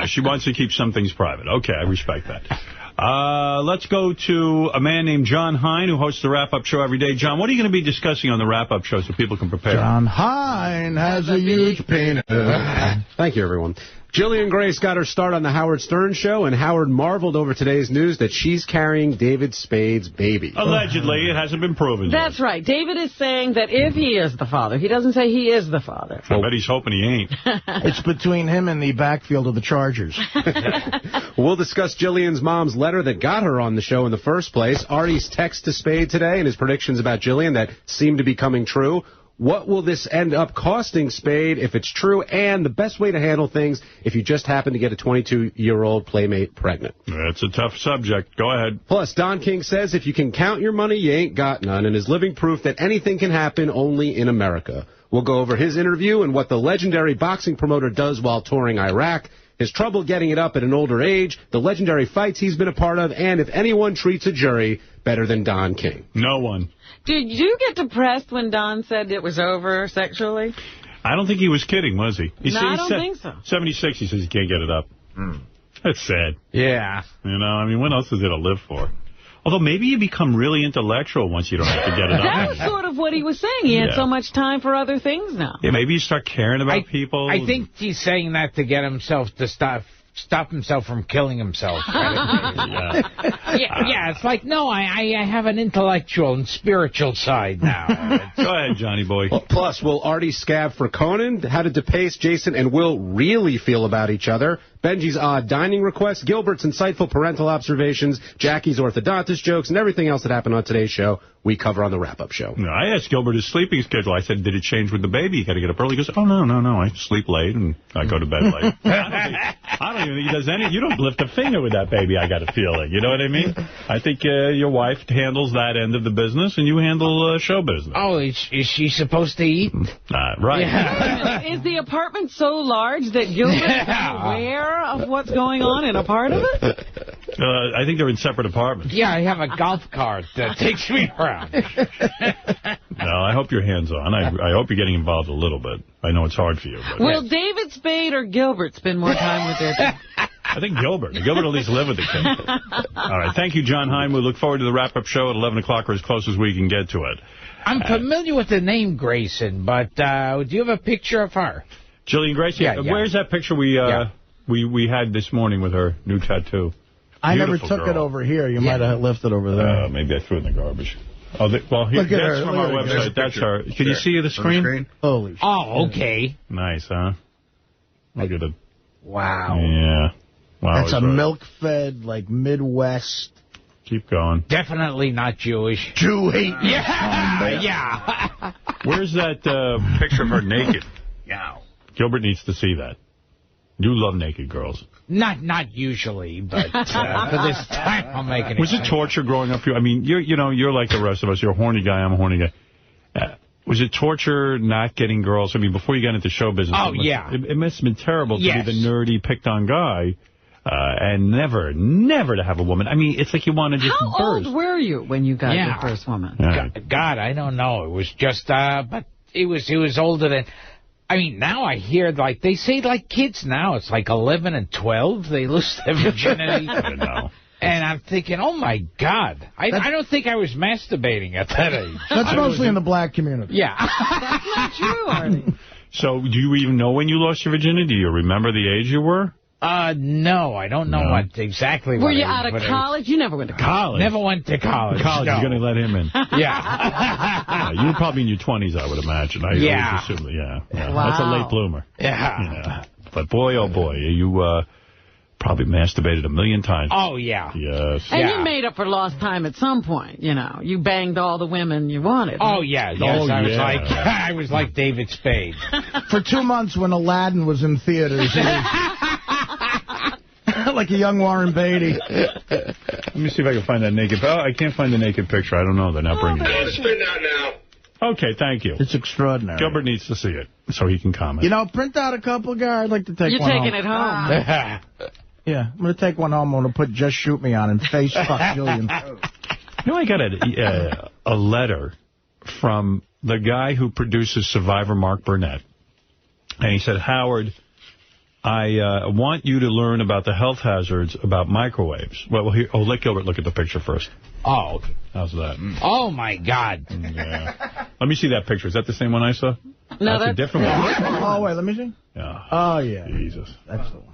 She wants to keep some things private. Okay, I respect that. Let's go to a man named John Hine, who hosts the wrap-up show every day. John, what are you going to be discussing on the wrap-up show so people can prepare? John Hine has a huge penis. Thank you, everyone. Jillian Grace got her start on the Howard Stern Show, and Howard marveled over today's news that she's carrying David Spade's baby. Allegedly. It hasn't been proven. That's right. David is saying that if he is the father, he doesn't say he is the father. I bet he's hoping he ain't. It's between him and the backfield of the Chargers. We'll discuss Jillian's mom's letter that got her on the show in the first place, Artie's text to Spade today, and his predictions about Jillian that seem to be coming true. What will this end up costing Spade if it's true, and the best way to handle things if you just happen to get a 22-year-old playmate pregnant? That's a tough subject. Go ahead. Plus, Don King says if you can count your money, you ain't got none, and is living proof that anything can happen only in America. We'll go over his interview and what the legendary boxing promoter does while touring Iraq, his trouble getting it up at an older age, the legendary fights he's been a part of, and if anyone treats a jury better than Don King. No one. Did you get depressed when Don said it was over sexually? I don't think he was kidding, was he? I don't think so. 76, he says he can't get it up. That's sad. Yeah. You know, I mean, what else is there to live for? Although maybe you become really intellectual once you don't have to get it up. That was sort of what he was saying. He had so much time for other things now. Yeah, maybe you start caring about people. I think he's saying that to get himself to stop himself from killing himself. Yeah, it's like, no, I have an intellectual and spiritual side now. Go ahead, Johnny boy. Well, plus, will Artie scab for Conan? How did DePace, Jason, and Will really feel about each other? Benji's odd dining requests, Gilbert's insightful parental observations, Jackie's orthodontist jokes, and everything else that happened on today's show, we cover on the wrap-up show. No, I asked Gilbert his sleeping schedule. I said, did it change with the baby? You got to get up early. He goes, oh, no. I sleep late and I go to bed late. I don't even think he does any. You don't lift a finger with that baby, I got a feeling. You know what I mean? I think your wife handles that end of the business and you handle show business. Oh, is she supposed to eat? Right. Yeah. Is the apartment so large that Gilbert is aware of what's going on in a part of it? I think they're in separate apartments. Yeah, I have a golf cart that takes me around. No, I hope you're hands-on. I hope you're getting involved a little bit. I know it's hard for you. But Will David Spade or Gilbert spend more time with their kids? I think Gilbert. Gilbert at least live with the kid. All right. Thank you, John Hein. We look forward to the wrap-up show at 11 o'clock or as close as we can get to it. I'm familiar with the name Grayson, but do you have a picture of her? Jillian Grayson? Yeah. Where's that picture we had this morning with her new tattoo? I never Beautiful took girl. it over here. You might have left it over there. Maybe I threw it in the garbage. Oh, well, here, Look at that's her. from Look our at her. website. That's her. Can you see the screen? Holy shit. Oh, okay. Nice, huh? Look at it. Wow. Yeah. Wow. That's a milk-fed, like, Midwest. Keep going. Definitely not Jewish. Jew-hate. Yeah. Where's that picture of her naked? Yeah. Gilbert needs to see that. You love naked girls. Not usually, but for this time I'm making it. Was it torture growing up for you? I mean, you're like the rest of us. You're a horny guy. I'm a horny guy. Was it torture not getting girls? I mean, before you got into show business. Oh, yeah. It must have been terrible to Yes. be the nerdy, picked-on guy and never to have a woman. I mean, it's like you want to just How burst. old were you when you got Yeah. your first woman? God, I don't know. It was just, but it was older than... I mean, now I hear, like, they say, like, kids now, it's like 11 and 12, they lose their virginity. I know. And I'm thinking, oh, my God. I don't think I was masturbating at that age. That's mostly in the black community. Yeah. That's not true, Artie. So, do you even know when you lost your virginity? Do you remember the age you were? No, I don't know exactly Were what you age, out of but it college? You never went to college. College? Never went to college. College no. is going to let him in. Yeah. You were probably in your 20s, I would imagine. I always assume, yeah. Wow. That's a late bloomer. Yeah. But boy, oh boy, you probably masturbated a million times. Oh, yeah. Yes. And you made up for lost time at some point, you know. You banged all the women you wanted. Oh, yeah. Yes, I was like David Spade. For 2 months when Aladdin was in theaters. Like a young Warren Beatty. Let me see if I can find that naked. Oh, I can't find the naked picture. I don't know. They're not bringing it. It's been out now. Okay, thank you. It's extraordinary. Gilbert needs to see it so he can comment. You know, print out a couple, guy. I'd like to take You're one taking home. it home. Yeah, I'm going to take one home. I'm going to put Just Shoot Me on and face fuck Jillian. You know, I got a letter from the guy who produces Survivor, Mark Burnett. And he said, Howard, I want you to learn about the health hazards about microwaves. Well, here, let Gilbert look at the picture first. Oh, okay. How's that? Oh, my God. Yeah. Let me see that picture. Is that the same one I saw? No, that's a different one. Oh, wait, let me see. Yeah. Oh, yeah. Jesus. That's the one.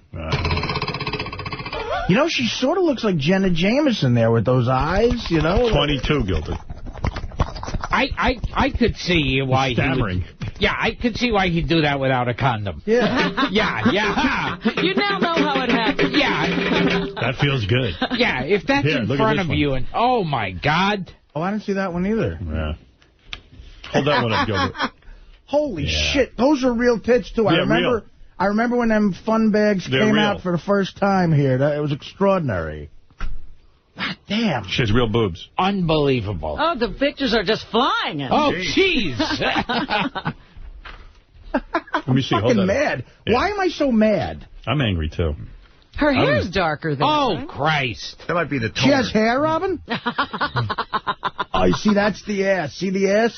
You know, she sort of looks like Jenna Jameson there with those eyes, you know? 22, Gilbert. I could see why he stammering. Yeah, I could see why he'd do that without a condom. Yeah. Yeah. You now know how it happened. Yeah. That feels good. Yeah, if that's Here, in look at front this of one. you and, oh, my God. Oh, I didn't see that one either. Yeah. Hold that one up, Gilbert. Holy shit, those are real tits, too. Yeah, real. I remember when them fun bags They're came real. out for the first time here. It was extraordinary. God damn. She has real boobs. Unbelievable. Oh, the pictures are just flying in. Oh, jeez. Let me see. I'm Hold fucking that. mad. Yeah. Why am I so mad? I'm angry, too. Her hair's darker than Oh, Christ. That might be the She has hair, Robin? Oh, you see, that's the ass. See the ass?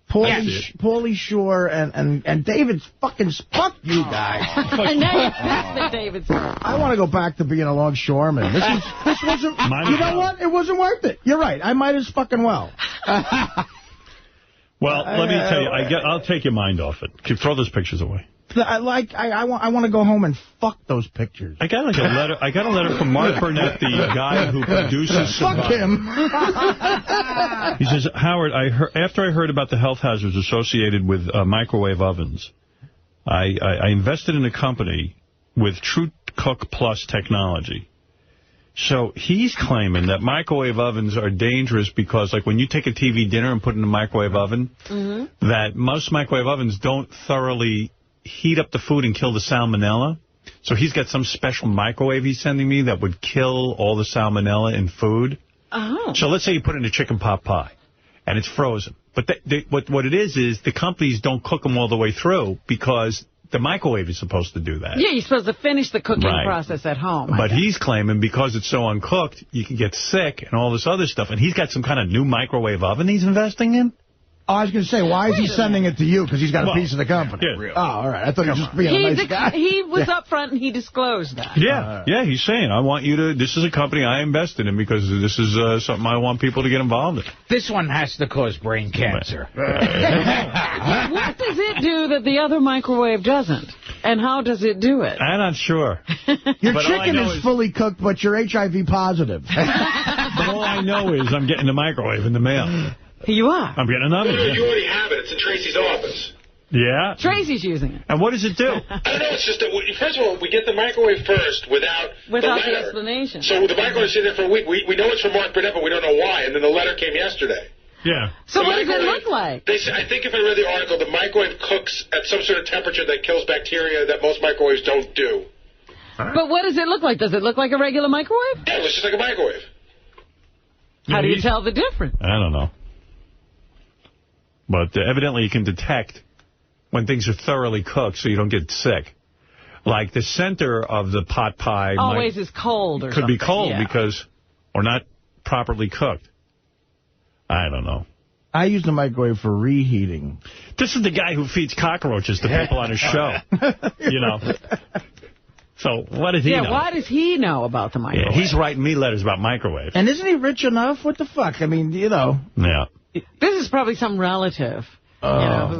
Paulie Shore and David's fucking fuck you guys. And now you're pissed at David's. I want to go back to being a longshoreman. This wasn't. You know what? It wasn't worth it. You're right. I might as fucking well. Well, let me tell you, I'll take your mind off it. Throw those pictures away. I want to go home and fuck those pictures. I got a letter. I got a letter from Mark Burnett, the guy who produces Survivor. Fuck him. He says, Howard, after I heard about the health hazards associated with microwave ovens, I invested in a company with True Cook Plus technology. So he's claiming that microwave ovens are dangerous because, like, when you take a TV dinner and put it in a microwave oven, that most microwave ovens don't thoroughly heat up the food and kill the salmonella. So he's got some special microwave he's sending me that would kill all the salmonella in food. Oh. So let's say you put in a chicken pot pie, and it's frozen. But what it is the companies don't cook them all the way through because the microwave is supposed to do that. Yeah, you're supposed to finish the cooking Right. process at home. But he's claiming because it's so uncooked, you can get sick and all this other stuff. And he's got some kind of new microwave oven he's investing in? Oh, I was going to say, why is he sending it to you? Because he's got a piece of the company. Yeah. Oh, all right. I thought he was just being a nice guy. He was up front and he disclosed that. Yeah, yeah, he's saying, I want you to, this is a company I invested in because this is something I want people to get involved in. This one has to cause brain cancer. What does it do that the other microwave doesn't? And how does it do it? I'm not sure. Your But chicken is fully cooked, but you're HIV positive. But all I know is I'm getting the microwave in the mail. You are? I'm getting an oven. No, you already have it. It's in Tracy's office. Yeah? Tracy's using it. And what does it do? I don't know. It's just that, first of all, we get the microwave first without the letter. Explanation. So the microwave's sitting there for a week. We know it's from Mark Burnett, but we don't know why. And then the letter came yesterday. Yeah. So what does it look like? I think if I read the article, the microwave cooks at some sort of temperature that kills bacteria that most microwaves don't do. But what does it look like? Does it look like a regular microwave? Yeah, it looks just like a microwave. How do you tell the difference? I don't know. But evidently you can detect when things are thoroughly cooked so you don't get sick. Like the center of the pot pie always is cold or could be cold yeah. because or not properly cooked. I don't know. I use the microwave for reheating. This is the guy who feeds cockroaches to people on his show. You know. So what does he know? Yeah, why does he know about the microwave? Yeah, he's writing me letters about microwaves. And isn't he rich enough? What the fuck? I mean, you know. Yeah. This is probably some relative. Who,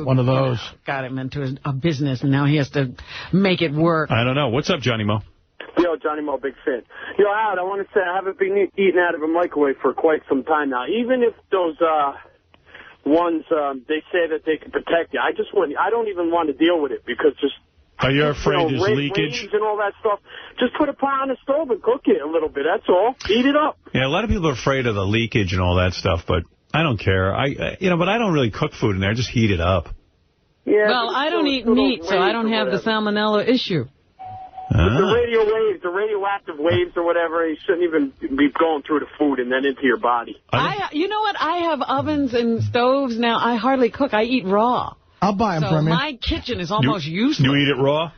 one of those. Got him into a business, and now he has to make it work. I don't know. What's up, Johnny Mo? Yo, Johnny Mo, big fan. Yo, Howard, I want to say I haven't been eating out of a microwave for quite some time now. Even if those ones, they say that they can protect you, I don't even want to deal with it because just... Are you afraid there's leakage? And all that stuff. Just put a pot on the stove and cook it a little bit, that's all. Heat it up. Yeah, a lot of people are afraid of the leakage and all that stuff, but I don't care. But I don't really cook food in there. I just heat it up. Yeah, well, I don't eat meat, so I don't have the salmonella issue. The radio waves, the radioactive waves or whatever, you shouldn't even be going through the food and then into your body. You know what? I have ovens and stoves now. I hardly cook. I eat raw. I'll buy them from you. So my kitchen is almost useless. You eat it raw?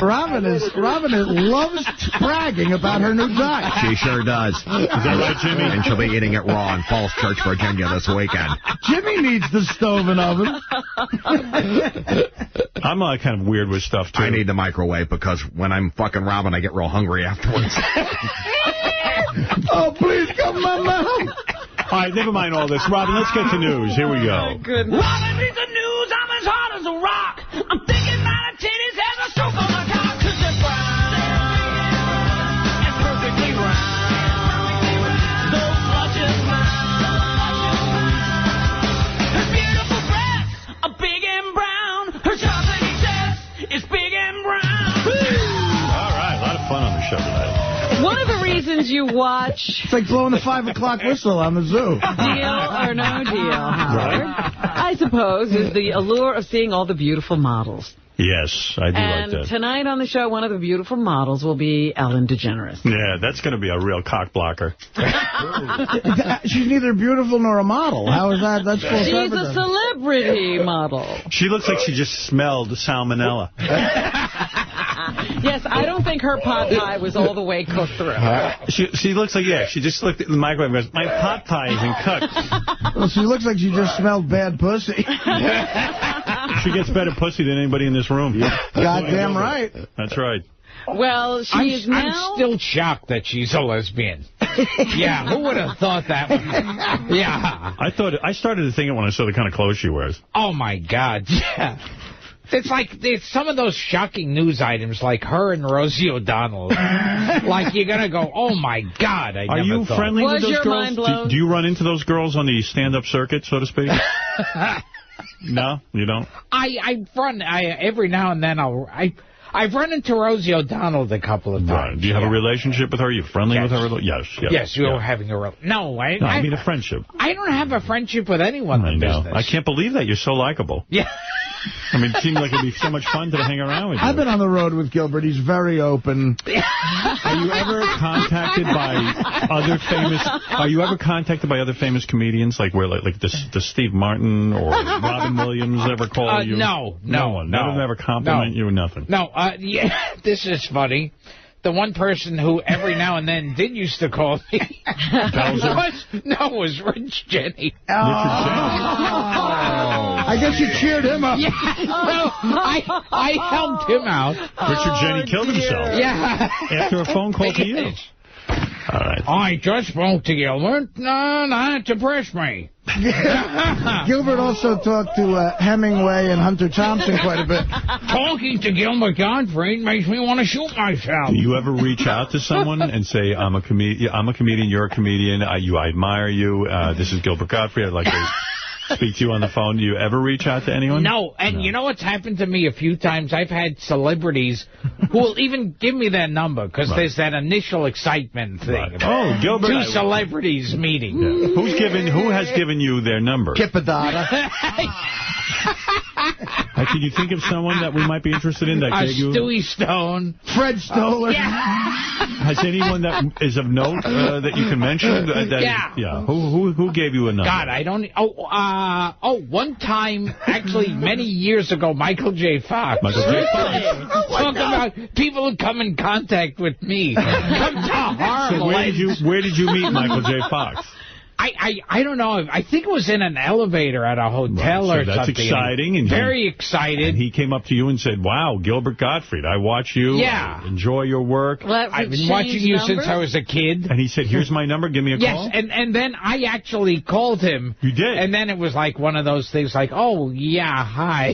Robin loves bragging about her new diet. She sure does. Is that right, Jimmy? And she'll be eating it raw in Falls Church, Virginia this weekend. Jimmy needs the stove and oven. I'm kind of weird with stuff, too. I need the microwave because when I'm fucking Robin, I get real hungry afterwards. Oh, please come my mouth. All right, never mind all this. Robin, let's get to news. Here we go. Goodness. Robin reads the news. I'm as hard as a rock. I'm thinking about a titties and a stroke on my cock. 'Cause they're brown and perfectly round. Those luscious mouths. Her beautiful breasts are big and brown. Her chocolatey chest is big and brown. All right, a lot of fun on the show tonight. One of the reasons you watch... It's like blowing the 5 o'clock whistle on the zoo. Deal or no deal, Howard, I suppose, is the allure of seeing all the beautiful models. Yes, I do like that. And tonight on the show, one of the beautiful models will be Ellen DeGeneres. Yeah, that's going to be a real cock blocker. She's neither beautiful nor a model. How is that? That's full She's a celebrity model. She looks like she just smelled salmonella. Yes, I don't think her pot pie was all the way cooked through. She looks like, she just looked at the microwave and goes, my pot pie isn't cooked. Well, she looks like she just smelled bad pussy. She gets better pussy than anybody in this room. Goddamn right. That's right. Well, is now... I'm still shocked that she's a lesbian. Yeah, who would have thought that? Yeah. I started to think it when I saw the kind of clothes she wears. Oh, my God, yeah. It's like some of those shocking news items, like her and Rosie O'Donnell. Like, you're going to go, oh, my God, I never thought. Are you friendly with those girls? Mind blown? Do you run into those girls on the stand-up circuit, so to speak? No, you don't? Every now and then I've run into Rosie O'Donnell a couple of times. Right. Do you have a relationship with her? Are you friendly with her? Yes. Yes, you're having a No, I mean a friendship. I don't have a friendship with anyone in business. I can't believe that. You're so likable. Yeah. I mean, it seemed like it'd be so much fun to hang around with you. I've been on the road with Gilbert. He's very open. Are you ever contacted by other famous? Are you ever contacted by other famous comedians, like the Steve Martin or Robin Williams ever call you? No one. Never compliment you or nothing. No. Yeah, this is funny. the one person who every now and then did used to call me was Rich Jenny. I guess you cheered him up. Yeah, I helped him out. Richard Jenny killed himself. Yeah. After a phone call to you. All right. I just spoke to Gilbert. No, that depressed me. Gilbert also talked to Hemingway and Hunter Thompson quite a bit. Talking to Gilbert Gottfried makes me want to shoot myself. Do you ever reach out to someone and say, I'm a comedian, you're a comedian, I admire you, this is Gilbert Gottfried, I'd like to speak to you on the phone? Do you ever reach out to anyone? No, and you know what's happened to me a few times? I've had celebrities who will even give me their number because there's that initial excitement thing. Right. Oh, Gilbert. Two celebrities meeting. Yeah. Who has given you their number? Kippadata. Can you think of someone that we might be interested in? That gave you? Stewie Stone. Fred Stoller. Has anyone that is of note that you can mention? Yeah. Who gave you a number? God, I don't... one time, actually, many years ago, Michael J. Fox. Michael J. Fox. Talk about people who come in contact with me. Come to Harlem. So where did you meet Michael J. Fox? I don't know. I think it was in an elevator at a hotel or that's something. Exciting. And very excited. And he came up to you and said, wow, Gilbert Gottfried, I watch you. Yeah. I enjoy your work. I've been watching you since I was a kid. And he said, here's my number, give me a call. Yes, and then I actually called him. You did? And then it was like one of those things like, oh, yeah, hi.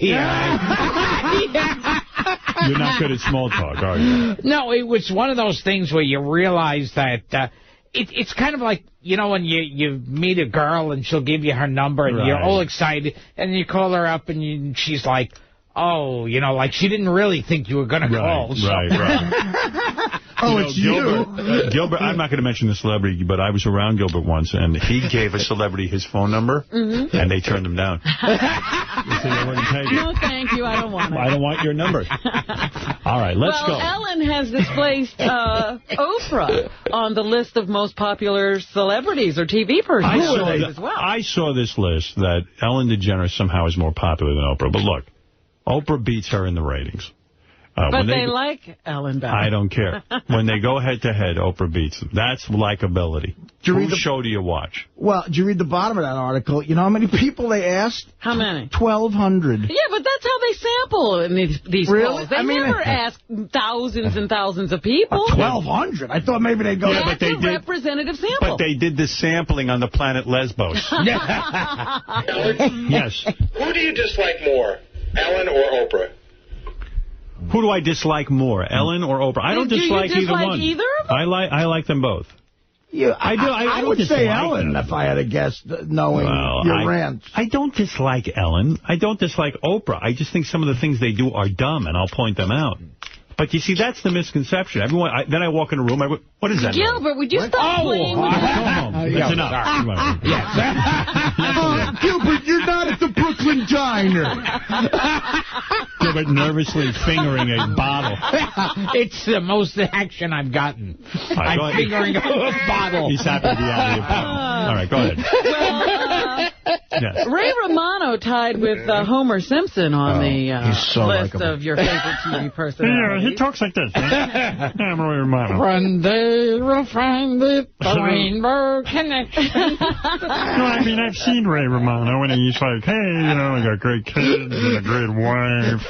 You're not good at small talk, are you? No, it was one of those things where you realize that it's kind of like, you know, when you meet a girl and she'll give you her number and you're all excited and you call her up and she's like, oh, you know, like she didn't really think you were going to call. So. Right. It's you. Gilbert, I'm not going to mention the celebrity, but I was around Gilbert once, and he gave a celebrity his phone number, and they turned him down. They said, I wouldn't take it. No, thank you. I don't want it. I don't want your number. All right, let's go. Ellen has displaced Oprah on the list of most popular celebrities or TV personalities as well. I saw this list that Ellen DeGeneres somehow is more popular than Oprah, but look, Oprah beats her in the ratings. But they like Ellen better. I don't care. When they go head-to-head, Oprah beats them. That's likability. Whose show do you watch? Well, did you read the bottom of that article? You know how many people they asked? How many? 1,200. Yeah, but that's how they sample in these polls. They never ask thousands and thousands of people. 1,200? I thought maybe they'd go... Yeah, but they did representative sample. But they did the sampling on the planet Lesbos. Yes. Who do you dislike more, Ellen or Oprah? Who do I dislike more, Ellen or Oprah? I don't dislike either one. Either of them? I like them both. Yeah, I would say Ellen if I had a guess, knowing your rants. I don't dislike Ellen. I don't dislike Oprah. I just think some of the things they do are dumb, and I'll point them out. But you see, that's the misconception. Then I walk in a room. What is that? Gilbert, would you stop playing with that? That's enough. Gilbert, you're not at the Brooklyn Diner. Gilbert nervously fingering a bottle. It's the most action I've gotten. Right, I'm fingering a bottle. He's happy to be out of your power. All right, go ahead. Well, Ray Romano tied with Homer Simpson on the list of your favorite TV personalities. Yeah, he talks like this. I'm Ray Romano. One day we'll find it, the Rainbow Connection. No, I mean, I've seen Ray Romano, and he's like, hey, you know, I got great kids and a great wife,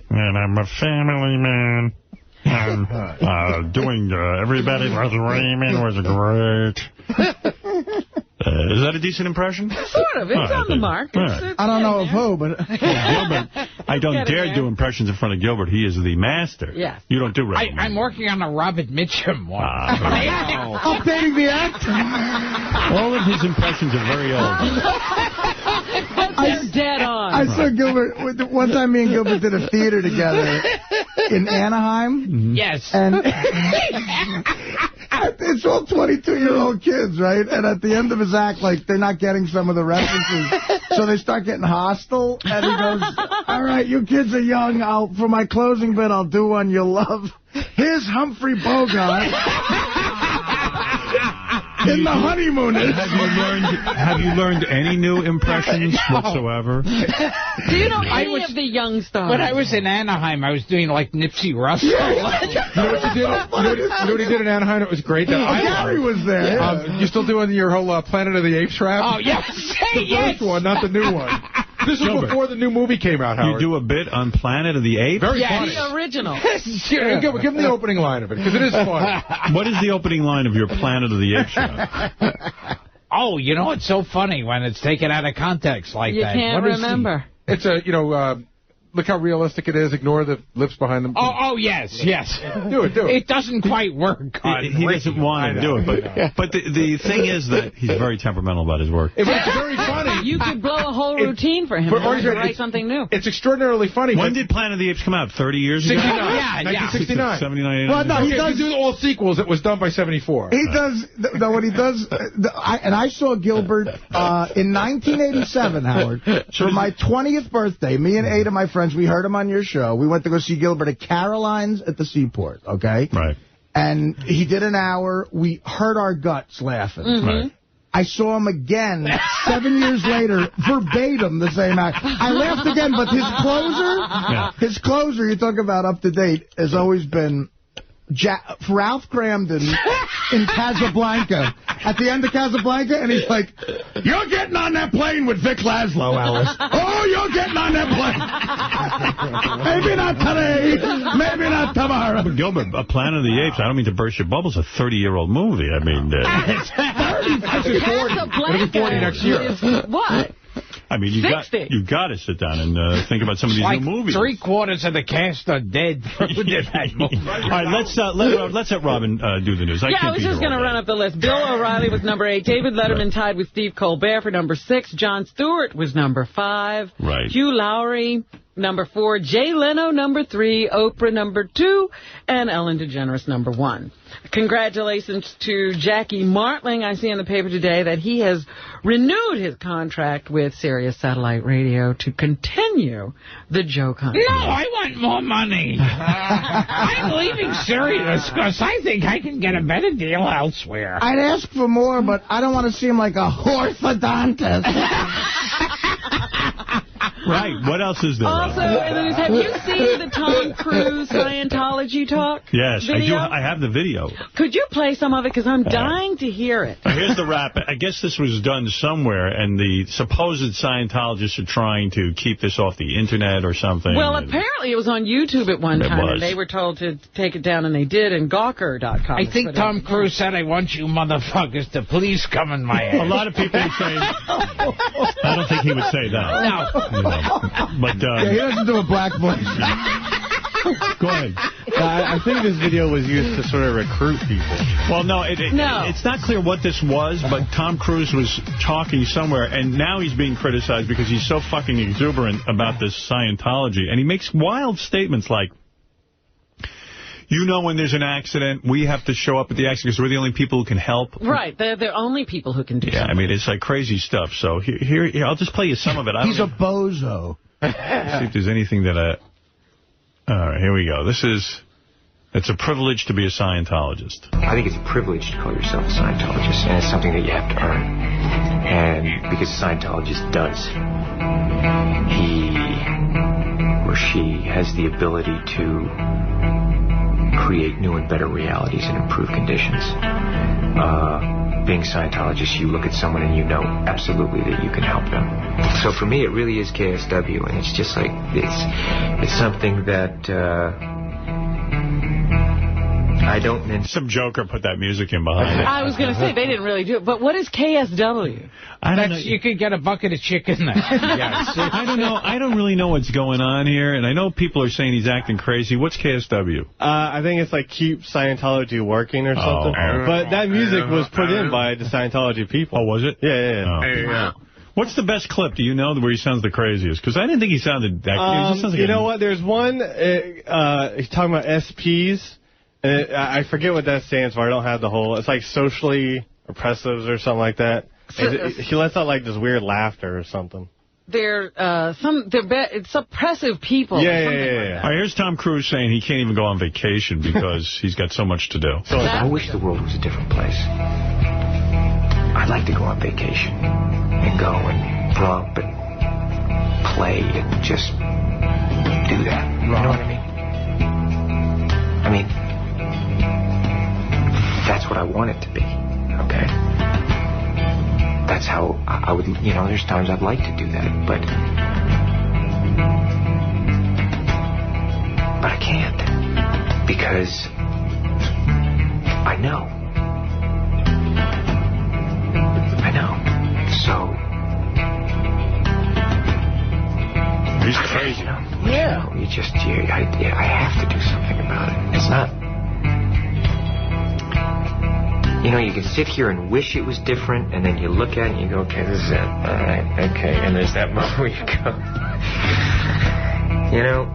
and I'm a family man. And Everybody Loves Raymond was great. Is that a decent impression? Sort of. It's on the mark. I don't know of who, but... Gilbert, I don't dare do impressions in front of Gilbert. He is the master. Yeah. You don't do Ray. I'm working on a Robert Mitchum one. Updating the act? All of his impressions are very old. They're dead on. I saw Gilbert, one time me and Gilbert did a theater together in Anaheim. Mm-hmm. Yes. And it's all 22-year-old kids, right? And at the end of his act, like, they're not getting some of the references. So they start getting hostile. And he goes, all right, you kids are young. For my closing bit, I'll do one you'll love. Here's Humphrey Bogart. in the honeymoon. Have you learned any new impressions whatsoever? Do you know any of the young stars? When I was in Anaheim, I was doing like Nipsey Russell. You know what you did? You know what he did in Anaheim? It was great. Gary was there. You still doing your whole Planet of the Apes rap? Oh, yes. The first one, not the new one. This was before the new movie came out, Howard. You do a bit on Planet of the Apes? Very funny. The original. Give him the opening line of it, because it is funny. What is the opening line of your Planet of the Apes show? Oh, you know, it's so funny when it's taken out of context like that. You can't remember. It's look how realistic it is. Ignore the lips behind them. Oh, yes. Do it. It doesn't quite work. He doesn't want to do it. But the thing is that he's very temperamental about his work. It's very funny. You could blow a whole routine for him and write something new. It's extraordinarily funny. When did Planet of the Apes come out? 30 years ago? 1969. 79. Well, no, he does do all sequels. It was done by 74. He does. No, what he does. And I saw Gilbert in 1987, Howard, for my 20th birthday. Me and 8 of my friends, we heard him on your show. We went to go see Gilbert at Caroline's at the Seaport, okay? Right. And he did an hour. We hurt our guts laughing. Right. I saw him again 7 years later, verbatim the same act. I laughed again, but his closer, you talk about up to date, has always been Ralph Cramden in Casablanca. At the end of Casablanca, and he's like, "You're getting on that plane with Vic Laszlo, Alice. Oh, you're getting on that plane. Maybe not today, maybe not tomorrow." But Gilbert, a Planet of the Apes, I don't mean to burst your bubbles, a 30-year-old movie. I mean... It's 40. It'll be 40 next year. What? I mean, you got to sit down and think about some of these new movies. 3/4 of the cast are dead. All right, let's let Robin do the news. I was just going to run up the list. Bill O'Reilly was number 8. David Letterman tied with Steve Colbert for number 6. Jon Stewart was number 5. Right. Hugh Lowry, number 4. Jay Leno, number 3. Oprah, number 2. And Ellen DeGeneres, number 1. Congratulations to Jackie Martling. I see in the paper today that he has renewed his contract with Sirius Satellite Radio to continue the joke hunt. No, I want more money. I'm leaving Sirius because I think I can get a better deal elsewhere. I'd ask for more, but I don't want to seem like a orthodontist. Right. What else is there? Also, have you seen the Tom Cruise Scientology talk? Yes, video? I have the video. Could you play some of it? Because I'm dying to hear it. Here's the rap. I guess this was done somewhere, and the supposed Scientologists are trying to keep this off the Internet or something. Well, apparently it was on YouTube at one time, and they were told to take it down, and they did, and Gawker.com. I think Tom Cruise said, "I want you motherfuckers to please come in my ass." A lot of people would say... I don't think he would say that. No. But he doesn't do a black voice. Go ahead. I think this video was used to sort of recruit people. Well, no, it's not clear what this was, but Tom Cruise was talking somewhere, and now he's being criticized because he's so fucking exuberant about this Scientology. And he makes wild statements like, you know, when there's an accident, we have to show up at the accident because we're the only people who can help. Right. They're the only people who can do something. I mean, it's like crazy stuff. So here I'll just play you some of it. He's a bozo. Let's see if there's anything that all right, here we go. It's a privilege to be a Scientologist. I think it's a privilege to call yourself a Scientologist, and it's something that you have to earn. And because a Scientologist does, he or she has the ability to create new and better realities and improve conditions. Being Scientologist, you look at someone and you know absolutely that you can help them. So for me, it really is KSW, and it's just like, it's something that I don't... Some joker put that music in behind it. I was going to say, they didn't really do it. But what is KSW? I don't know. You could get a bucket of chicken there. Yes. I don't know. I don't really know what's going on here, and I know people are saying he's acting crazy. What's KSW? I think it's like Keep Scientology Working or something. But that music was put in by the Scientology people. Oh, was it? Yeah. What's the best clip? Do you know where he sounds the craziest? Because I didn't think he sounded that crazy. You know what? There's one, he's talking about SPs. I forget what that stands for. I don't have the whole... It's like socially oppressives or something like that. He lets out like this weird laughter or something. They're suppressive people. Yeah. All right, here's Tom Cruise saying he can't even go on vacation because he's got so much to do. I wish the world was a different place. I'd like to go on vacation and go and romp and play and just do that. You know what I mean? I mean, that's what I want it to be, okay? That's how I would, you know, there's times I'd like to do that, but I can't, because I know. So, he's crazy. You know, yeah. You know, I have to do something about it. It's not, you know, you can sit here and wish it was different, and then you look at it and you go, okay, this is it. All right, okay, and there's that moment where you go, you know,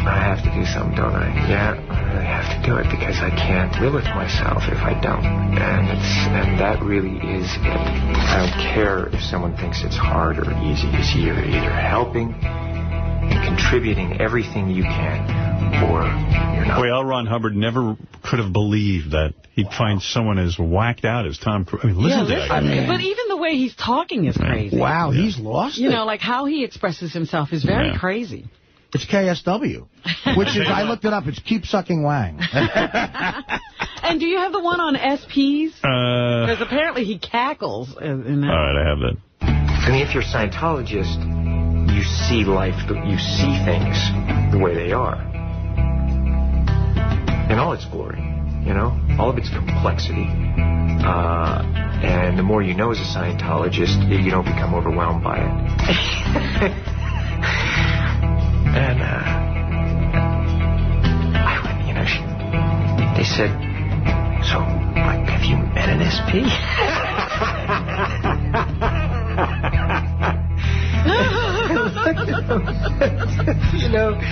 I have to do something, don't I? Yeah, I really have to do it because I can't live with myself if I don't. And that really is it. I don't care if someone thinks it's hard or easy. It's either helping and contributing everything you can, or you're not. Boy, L. Ron Hubbard never could have believed that he'd find someone as whacked out as Tom Cruise. I mean, listen to that. But even the way he's talking is crazy. Wow, he's lost You know, like how he expresses himself is very crazy. It's KSW, which is, I looked it up, it's Keep Sucking Wang. And do you have the one on SPs? Because apparently he cackles in that. All right, I have that. I mean, if you're a Scientologist, you see life, you see things the way they are. In all its glory, you know, all of its complexity. And the more you know as a Scientologist, you don't become overwhelmed by it. And, I went, you know, they said, so, like, have you met an SP? You know, and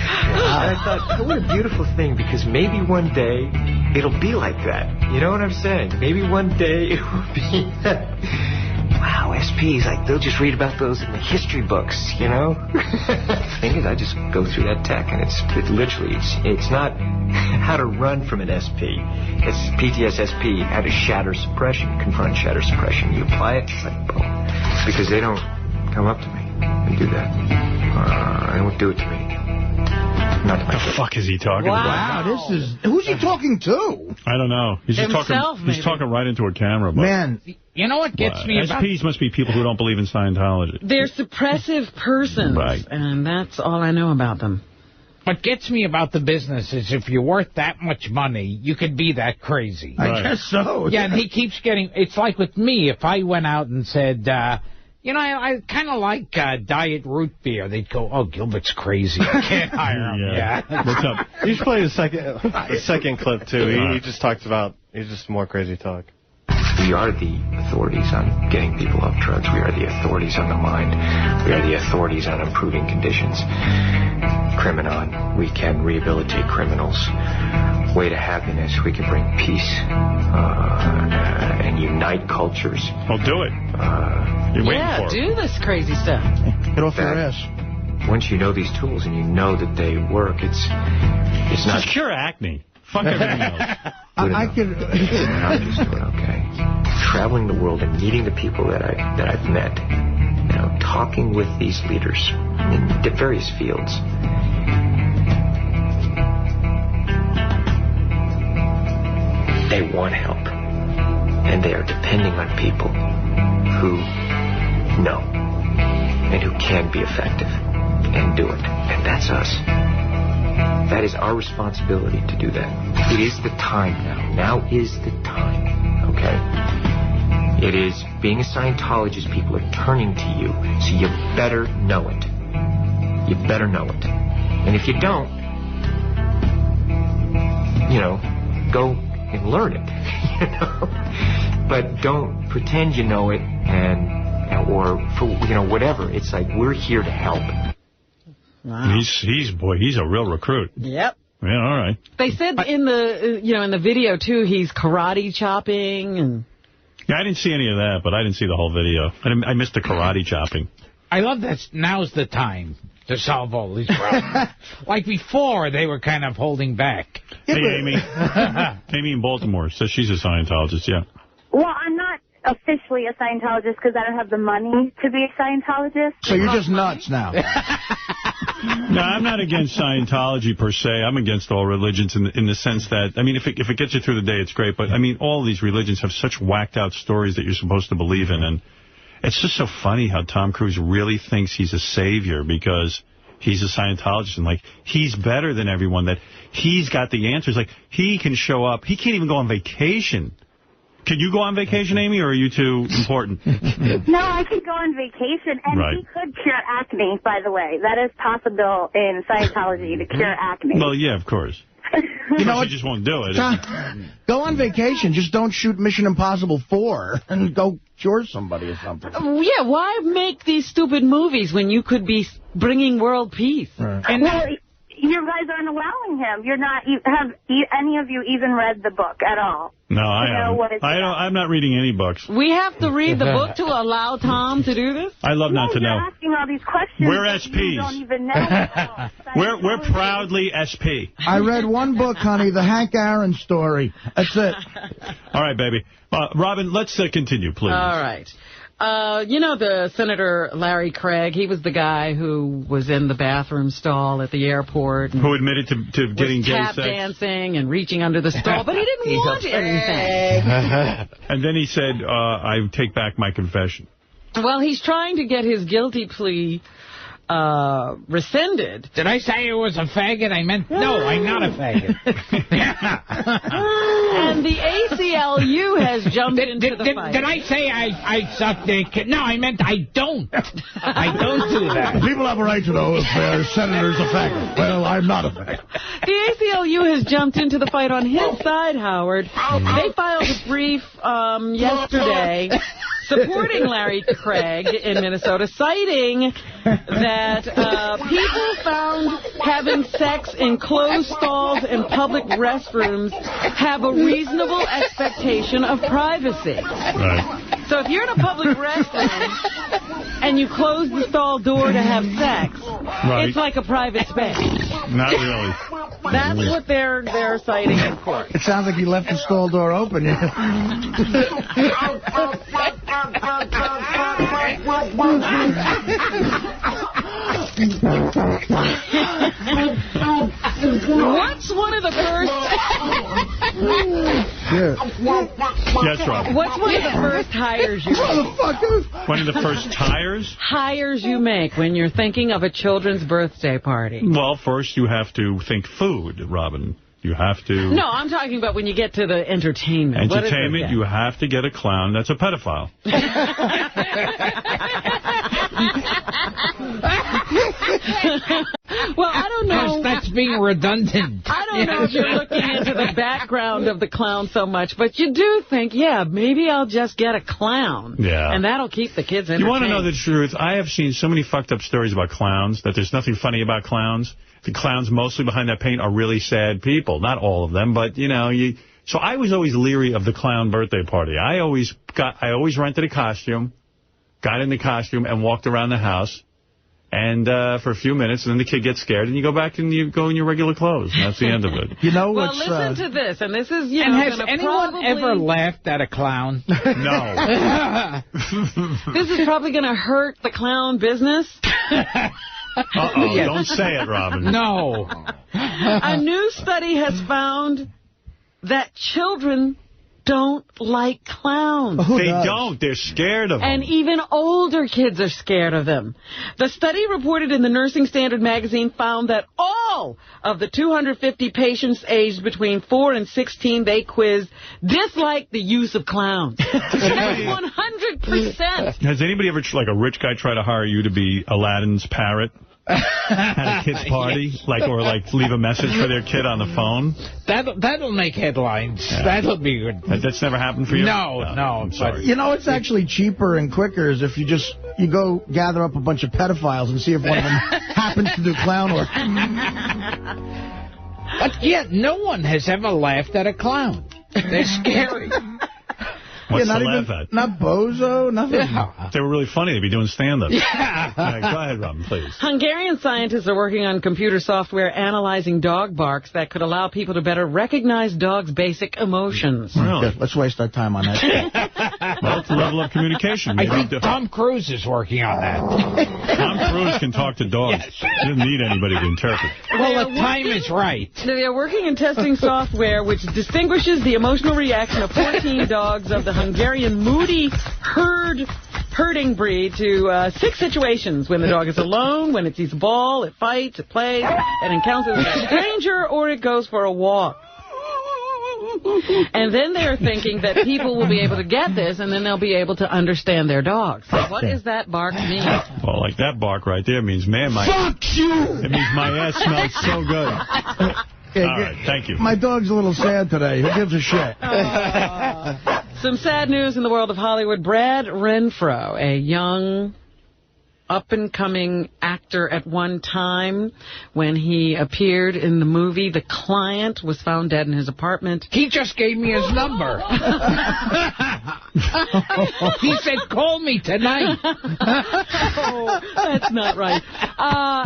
I thought, what a beautiful thing, because maybe one day it'll be like that. You know what I'm saying? Maybe one day it will be, wow, SPs, like, they'll just read about those in the history books, you know? The thing is, I just go through that tech, and it's not how to run from an SP. It's PTSSP, how to shatter suppression, confront shatter suppression. You apply it, it's like, boom. Because they don't come up to me and do that. They won't do it to me. Not to What the fuck is he talking about? Wow, this is... Who's he talking to? I don't know. He's just talking. He's talking right into a camera. But, man, you know what gets me about... SPs must be people who don't believe in Scientology. They're suppressive persons. Right. And that's all I know about them. What gets me about the business is if you're worth that much money, you could be that crazy. I guess so. Yeah, and he keeps getting... It's like with me, if I went out and said... you know, I kind of like diet root beer. They'd go, oh, Gilbert's crazy. I can't hire him. Yeah. What's up? You should play the second clip, too. He just talks about, he's just more crazy talk. We are the authorities on getting people off drugs. We are the authorities on the mind. We are the authorities on improving conditions. Criminon, we can rehabilitate criminals. Way to happiness, we can bring peace and unite cultures. Well, do it. You're waiting for it. Do this crazy stuff. Get off your ass. Once you know these tools and you know that they work, it's not... Just cure acne. Fuck everything else. I could... I'm just doing okay. Traveling the world and meeting the people that I've met, you know, talking with these leaders in various fields. They want help, and they are depending on people who know and who can be effective and do it. And that's us. That is our responsibility to do that. It is the time now. Now is the time, okay? It is, being a Scientologist, people are turning to you, so you better know it. You better know it. And if you don't, you know, go and learn it, you know? But don't pretend you know it or for, you know, whatever. It's like, we're here to help. Wow. He's a real recruit. Yep. Yeah, all right. They said in the video too, he's karate chopping and. Yeah, I didn't see any of that, but I didn't see the whole video. I missed the karate chopping. I love that now's the time to solve all these problems. Like before, they were kind of holding back. Hey, Amy. Amy in Baltimore says she's a Scientologist, yeah. Well, I'm not officially a Scientologist because I don't have the money to be a Scientologist. So you're just nuts now. No, I'm not against Scientology per se. I'm against all religions in the sense that, I mean, if it gets you through the day, it's great. But, I mean, all these religions have such whacked out stories that you're supposed to believe in. And it's just so funny how Tom Cruise really thinks he's a savior because he's a Scientologist. And, like, he's better than everyone, that he's got the answers. Like, he can show up. He can't even go on vacation. Can you go on vacation, Amy, or are you too important? No, I could go on vacation, and Right. he could cure acne, by the way. That is possible in Scientology, to cure acne. Well, yeah, of course. You know what? You just won't do it. Go on vacation. Just don't shoot Mission Impossible 4 and go cure somebody or something. Yeah, why make these stupid movies when you could be bringing world peace? And well, you guys aren't allowing him. You're not. Have any of you even read the book at all? No, I know what haven't. it's I'm not reading any books. We have to read the book to allow Tom to do this? I love not to know. You're asking all these questions. We're that SPs. You don't even know. We're proudly SP. I read one book, honey, the Hank Aaron story. That's it. All right, baby. Robin, let's continue, please. All right. You know the Senator Larry Craig? He was the guy who was in the bathroom stall at the airport. And who admitted to getting gay tap sex? dancing and reaching under the stall, but he didn't want anything. And then he said, I take back my confession. Well, he's trying to get his guilty plea rescinded. Did I say it was a faggot? I meant, no, I'm not a faggot. And the ACLU has jumped into the fight. Did I say I suck dick? No, I meant I don't. I don't do that. People have a right to know if their senator's a faggot. Well, I'm not a faggot. The ACLU has jumped into the fight on his side, Howard. They filed a brief yesterday supporting Larry Craig in Minnesota, citing that people found having sex in closed stalls and public restrooms have a reasonable expectation of privacy. Right. So if you're in a public restroom and you close the stall door to have sex, it's like a private space. Not really. That's what they're citing in court. It sounds like he left the stall door open. What's one of the first... Yes, Rob. What's one of the first hires you make? One of the first tires? Hires you make when you're thinking of a children's birthday party. Well, first you have to think food, Robin. You have to... No, I'm talking about when you get to the entertainment. Entertainment, you have to get a clown that's a pedophile. Well, I don't know. That's being redundant. I don't know if you're looking into the background of the clown so much, but you do think, yeah, maybe I'll just get a clown. Yeah. And that'll keep the kids entertained. You want to know the truth? I have seen so many fucked up stories about clowns that there's nothing funny about clowns. The clowns mostly behind that paint are really sad people. Not all of them, but, you know, So I was always leery of the clown birthday party. I always rented a costume, got in the costume, and walked around the house. And for a few minutes, and then the kid gets scared, and you go back and you go in your regular clothes. And that's the end of it. You know well, what's... listen to this, and this is, and has anyone ever laughed at a clown? No. This is probably going to hurt the clown business. Uh-oh, don't say it, Robin. No. A new study has found that children don't like clowns. They don't. They're scared of them. And even older kids are scared of them. The study reported in the Nursing Standard magazine found that all of the 250 patients aged between 4 and 16 they quizzed disliked the use of clowns. 100%. Has anybody ever, like a rich guy, try to hire you to be Aladdin's parrot at a kid's party? Or leave a message for their kid on the phone? That'll make headlines. Yeah. That'll be good. That's never happened for you? No. I'm sorry. You know, it's actually cheaper and quicker is if you go gather up a bunch of pedophiles and see if one of them happens to do clown work. But yet, no one has ever laughed at a clown. They're scary. What's to laugh at? Not bozo, nothing. Yeah. If they were really funny, they'd be doing stand-up. Yeah. Right, go ahead, Robin, please. Hungarian scientists are working on computer software analyzing dog barks that could allow people to better recognize dogs' basic emotions. Really? Let's waste our time on that. Well, it's a level of communication. I think Tom Cruise is working on that. Tom Cruise can talk to dogs. Yes. He doesn't need anybody to interpret. Well, the time is right. They are working and testing software which distinguishes the emotional reaction of 14 dogs of the Hungarian Moody herding breed to 6 situations: when the dog is alone, when it sees a ball, it fights, it plays, it encounters a stranger, or it goes for a walk. And then they're thinking that people will be able to get this, and then they'll be able to understand their dogs. So what does that bark mean? Well, like that bark right there means, man, fuck you! It means my ass smells so good. All right, thank you. My dog's a little sad today. Who gives a shit? Some sad news in the world of Hollywood. Brad Renfro, a young, up-and-coming actor at one time, when he appeared in the movie The Client, was found dead in his apartment. He just gave me his number. He said, call me tonight. Oh, that's not right.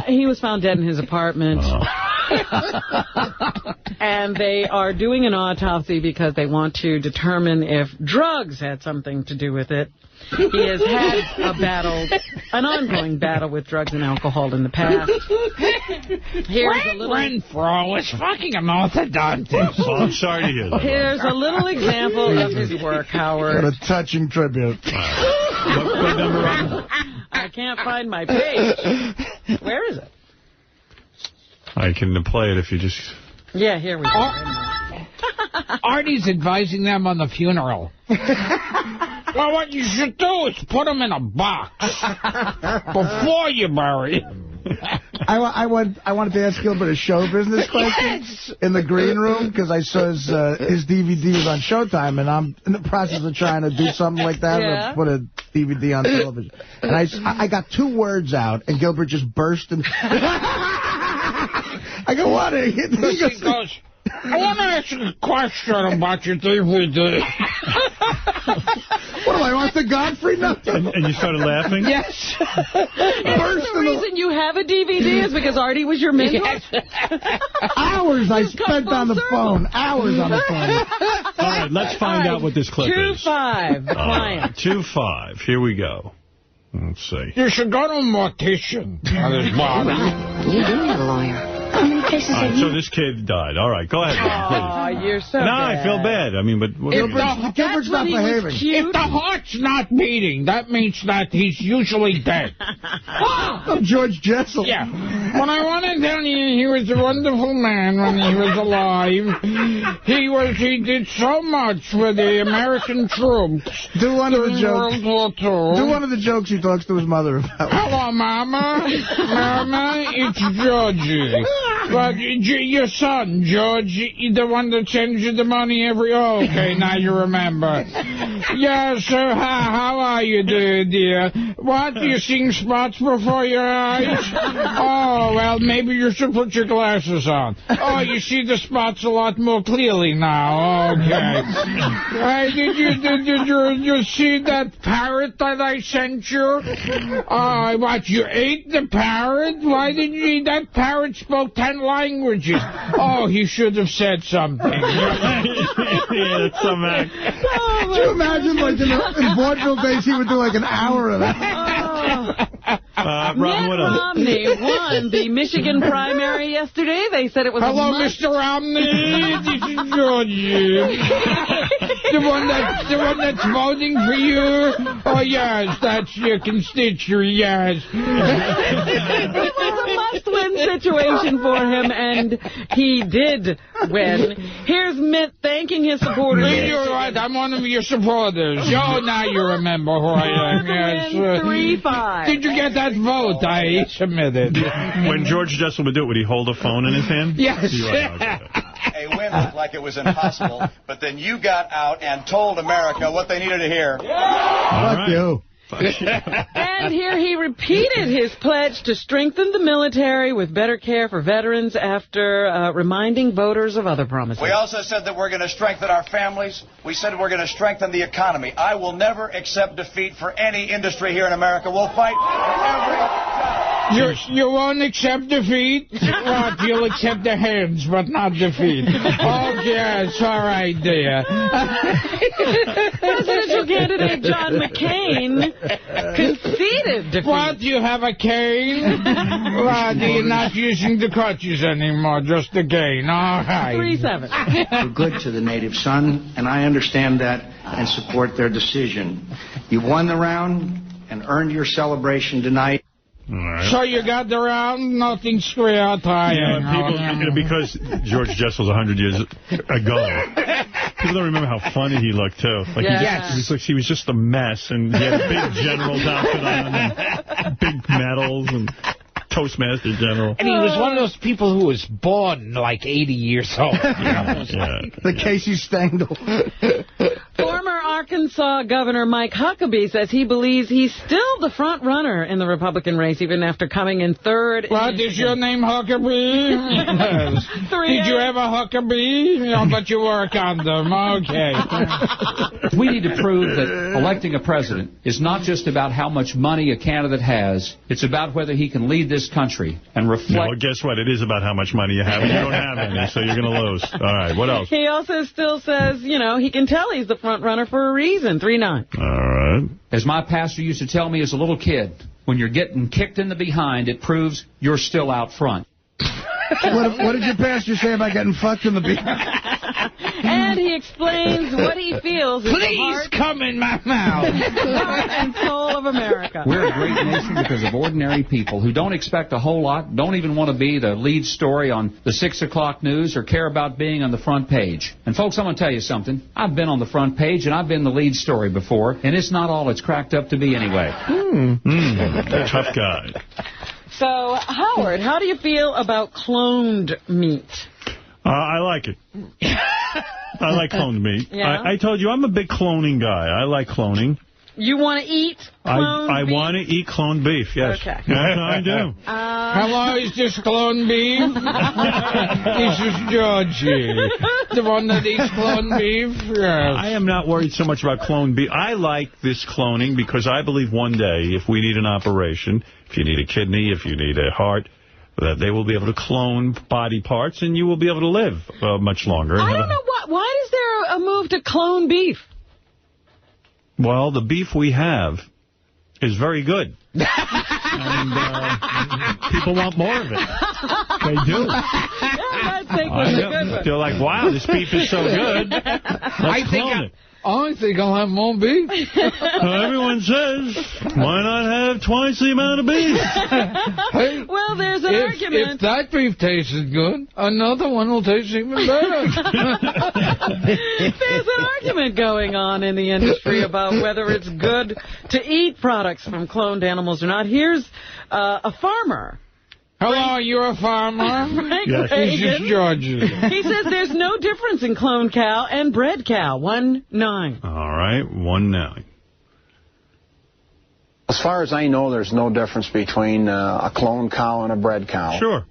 He was found dead in his apartment. And they are doing an autopsy because they want to determine if drugs had something to do with it. He has had an ongoing battle with drugs and alcohol in the past. Renfro is fucking an orthodontist. Well, I'm sorry to hear that. Here's a little example of his work, Howard. What a touching tribute. What number on? I can't find my page. Where is it? I can play it if you just... Yeah, here we go. Artie's advising them on the funeral. Well, what you should do is put them in a box before you bury them. I wanted to ask Gilbert a show business question in the green room, because I saw his DVD was on Showtime, and I'm in the process of trying to do something like that, to put a DVD on television. And I got 2 words out, and Gilbert just burst and... I go, what? He goes, I want to ask you a question about your DVD. What am I, Arthur Godfrey? Nothing. And you started laughing? Yes. The reason you have a DVD is because Artie was your mentor? Yes. Hours I spent on the phone. Hours on the phone. All right, let's find out what this clip is. 2-5, the client. 2-5. Here we go. Let's see. You should go to a mortician. You do need a lawyer. How many cases have you... So this kid died. All right, go ahead. Oh, you're so bad. I feel bad. I mean, but... Gilbert's not behaving. If the heart's not beating, that means that he's usually dead. I'm George Jessel. Yeah. When I want to tell you, he was a wonderful man when he was alive. He did so much for the American troops. Do one of the jokes. World War II. Do one of the jokes he talks to his mother about. Hello, Mama. Mama, it's Georgie. But your son, George, the one that sends you the money every... Oh, okay, now you remember. Yes, sir, how are you, dear? What, you seeing spots before your eyes? Oh, well, maybe you should put your glasses on. Oh, you see the spots a lot more clearly now. Okay. Did you see that parrot that I sent you? What, you ate the parrot? Why did you eat that parrot? Spoke 10 languages. Oh, he should have said something. Yeah, that's some act. Could you imagine, like, in vaudeville days, he would do like an hour of that? Robin, what else? Mitt Romney won the Michigan primary yesterday. They said it was Hello, Mr. Romney. This is Georgie. the one that's voting for you? Oh, yes, that's your constituent, yes. It was a must-win situation for him, and he did win. Here's Mitt thanking his supporters. You're right. I'm one of your supporters. Oh, now you remember who I am. Yes. 3-5. Did you get that vote I submitted? When George Jessel would do it, would he hold a phone in his hand? Yes. A win looked like it was impossible, but then you got out and told America what they needed to hear. Fuck you. And here he repeated his pledge to strengthen the military with better care for veterans after reminding voters of other promises. We also said that we're going to strengthen our families. We said we're going to strengthen the economy. I will never accept defeat for any industry here in America. We'll fight for every job. You won't accept defeat? What? You'll accept the hands, but not defeat. Okay, it's all right, dear. Presidential candidate John McCain conceded defeat. What? You have a cane? What? You're not using the crutches anymore, just the cane. All right. 3-7. We're good to the native son, and I understand that and support their decision. You won the round and earned your celebration tonight. Right. So you got the round, nothing square tying. People, because George Jessel's 100 years ago, people don't remember how funny he looked, too. Like he was just a mess, and he had a big general's outfit on, and big medals, and Toastmaster General. And he was one of those people who was born like 80 years old. The Casey Stengel. Former Arkansas Governor Mike Huckabee says he believes he's still the front runner in the Republican race, even after coming in third. What, is your name Huckabee? Yes. Did you ever Huckabee? No, but you work on them. Okay. We need to prove that electing a president is not just about how much money a candidate has. It's about whether he can lead this country and reflect. Well, guess what? It is about how much money you have, and you don't have any, so you're going to lose. All right, what else? He also still says, you know, he can tell he's the front runner for a reason. 3-9. All right. As my pastor used to tell me as a little kid, when you're getting kicked in the behind, it proves you're still out front. What did your pastor say about getting fucked in the behind? And he explains what he feels is the heart, come in my mouth. heart and soul of America. We're a great nation because of ordinary people who don't expect a whole lot, don't even want to be the lead story on the 6 o'clock news or care about being on the front page. And folks, I'm going to tell you something. I've been on the front page and I've been the lead story before, and it's not all it's cracked up to be anyway. Tough guy. So, Howard, how do you feel about cloned meat? I like it. I like cloned meat. Yeah? I told you I'm a big cloning guy. I like cloning. You want to eat cloned I beef? want to eat cloned beef, yes. Okay. Yes, I do. Hello, is this cloned beef? This is Georgie. The one that eats cloned beef? Yes. I am not worried so much about cloned beef. I like this cloning because I believe one day, if we need an operation, if you need a kidney, if you need a heart, that they will be able to clone body parts and you will be able to live much longer. I don't know why is there a move to clone beef? Well, the beef we have is very good. And people want more of it. They do. They're like, wow, this beef is so good. Let's clone it. I think I'll have more beef. Everyone says, why not have twice the amount of beef? Hey, well, there's an argument. If that beef tasted good, another one will taste even better. There's an argument going on in the industry about whether it's good to eat products from cloned animals or not. Here's a farmer. Hello, you're a farmer? Yes. This is Georgie. He says there's no difference in cloned cow and bred cow. 1-9. All right, 1-9. As far as I know, there's no difference between a cloned cow and a bred cow. Sure.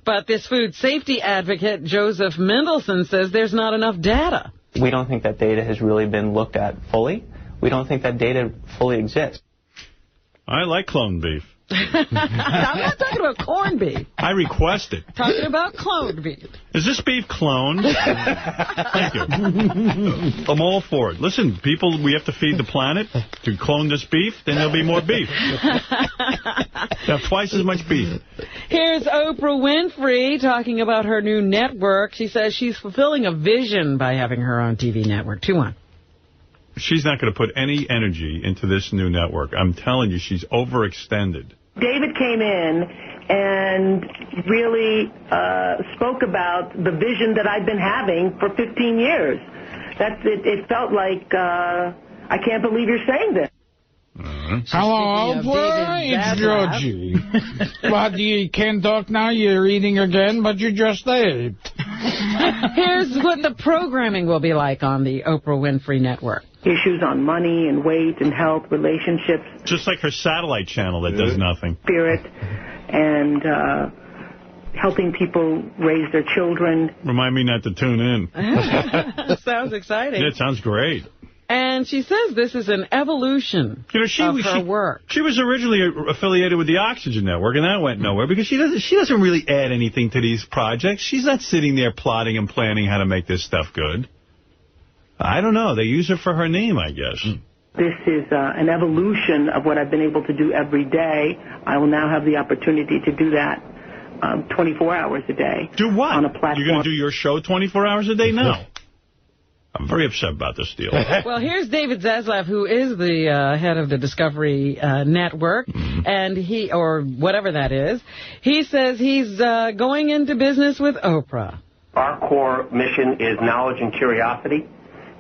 But this food safety advocate, Joseph Mendelson, says there's not enough data. We don't think that data has really been looked at fully. We don't think that data fully exists. I like cloned beef. I'm not talking about corned beef. I request it. Talking about cloned beef. Is this beef cloned? Thank you. I'm all for it. Listen, people, we have to feed the planet. To clone this beef, then there'll be more beef. They'll have twice as much beef. Here's Oprah Winfrey talking about her new network. She says she's fulfilling a vision by having her own TV network. 2-1. She's not going to put any energy into this new network. I'm telling you, she's overextended. David came in and really spoke about the vision that I've been having for 15 years. It felt like, I can't believe you're saying this. Hello, Oprah. It's Georgie. But you can't talk now. You're eating again, but you just ate. Here's what the programming will be like on the Oprah Winfrey Network. Issues on money and weight and health, relationships. Just like her satellite channel that does nothing. Spirit and helping people raise their children. Remind me not to tune in. Sounds exciting. Yeah, it sounds great. And she says this is an evolution of her work. She was originally affiliated with the Oxygen Network, and that went nowhere because she doesn't really add anything to these projects. She's not sitting there plotting and planning how to make this stuff good. I don't know. They use her for her name, I guess. This is an evolution of what I've been able to do every day. I will now have the opportunity to do that 24 hours a day. Do what? On a platform. You're going to do your show 24 hours a day? No. I'm very upset about this deal. Well, here's David Zaslav, who is the head of the Discovery Network, and he, or whatever that is, he says he's going into business with Oprah. Our core mission is knowledge and curiosity,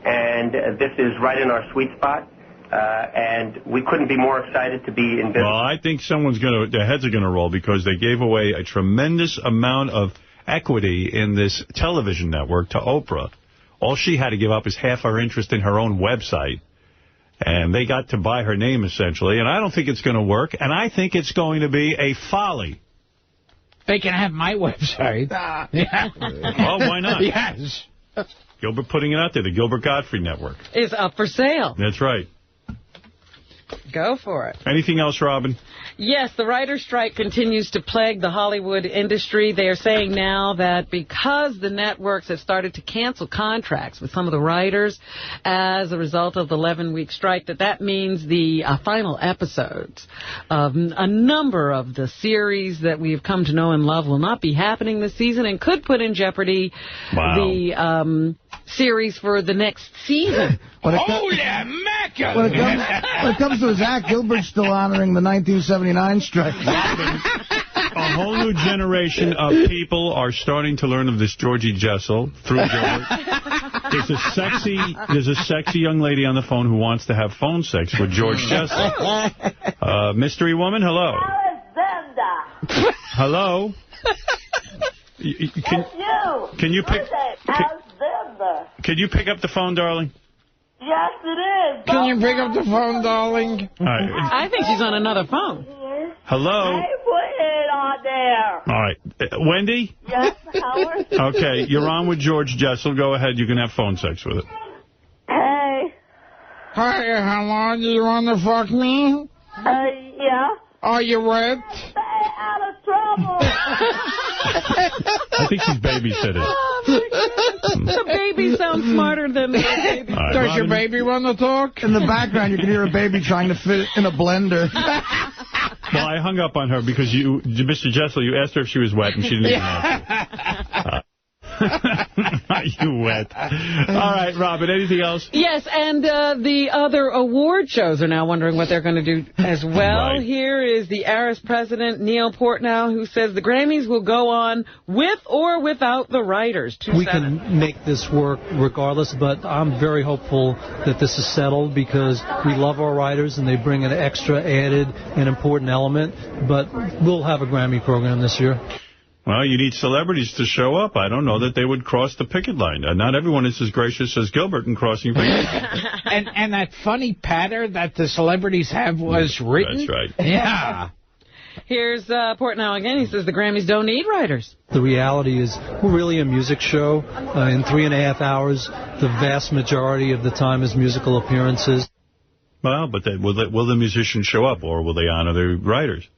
and this is right in our sweet spot. And we couldn't be more excited to be in business. Well, I think their heads are going to roll because they gave away a tremendous amount of equity in this television network to Oprah. All she had to give up is half her interest in her own website. And they got to buy her name, essentially. And I don't think it's going to work. And I think it's going to be a folly. They can have my website. Yeah. Well, why not? Yes. Gilbert putting it out there, the Gilbert Gottfried Network. Is up for sale. That's right. Go for it. Anything else, Robin? Yes, the writer's strike continues to plague the Hollywood industry. They are saying now that because the networks have started to cancel contracts with some of the writers as a result of the 11-week strike, that means the final episodes of a number of the series that we've come to know and love will not be happening this season and could put in jeopardy the series for the next season. Holy mackerel! When it comes to Zach, Gilbert's still honoring the 1979 strike. A whole new generation of people are starting to learn of this Georgie Jessel through Gilbert. There's a sexy young lady on the phone who wants to have phone sex with George Jessel. Mystery woman, hello. Alexander. Hello. Can you pick? Can you pick up the phone, darling? Yes, it is. Can you pick up the phone, darling? All right. I think she's on another phone. Hello? Hey, put it on there. All right. Wendy? Yes, Howard? Okay, you're on with George Jessel. Go ahead. You can have phone sex with it. Hey. Hi, hello. Do you want to fuck me? Yeah. Are you wet? Stay out of trouble. I think she's babysitting. The baby sounds smarter than the baby. Right, Does your baby want to talk? In the background, you can hear a baby trying to fit in a blender. Well, I hung up on her because Mr. Jessel, you asked her if she was wet, and she didn't even answer. You wet. All right, Robin, anything else? Yes, and the other award shows are now wondering what they're going to do as well. Right. Here is the ARISS president, Neil Portnow, who says the Grammys will go on with or without the writers. We can make this work regardless, but I'm very hopeful that this is settled because we love our writers and they bring an extra added and important element. But we'll have a Grammy program this year. Well, you need celebrities to show up. I don't know that they would cross the picket line. Not everyone is as gracious as Gilbert in crossing picket line. and that funny patter that the celebrities have was written. That's right. Yeah. Here's Portnow again. He says the Grammys don't need writers. The reality is we're really a music show. In 3.5 hours, the vast majority of the time is musical appearances. Well, but will the musicians show up or will they honor the writers?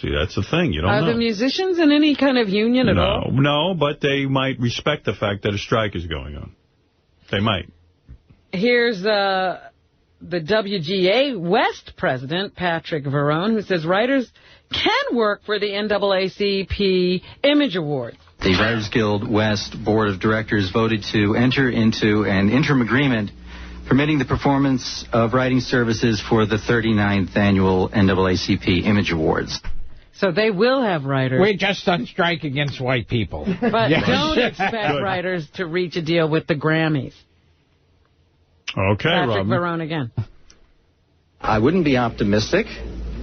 See, that's the thing. You don't know. Are the musicians in any kind of union at all? No, but they might respect the fact that a strike is going on. They might. Here's the WGA West president, Patrick Verone, who says writers can work for the NAACP Image Awards. The Writers Guild West Board of Directors voted to enter into an interim agreement permitting the performance of writing services for the 39th annual NAACP Image Awards. So they will have writers. We're just on strike against white people. But yes. Don't expect writers to reach a deal with the Grammys. Okay, Patrick Verone again. I wouldn't be optimistic.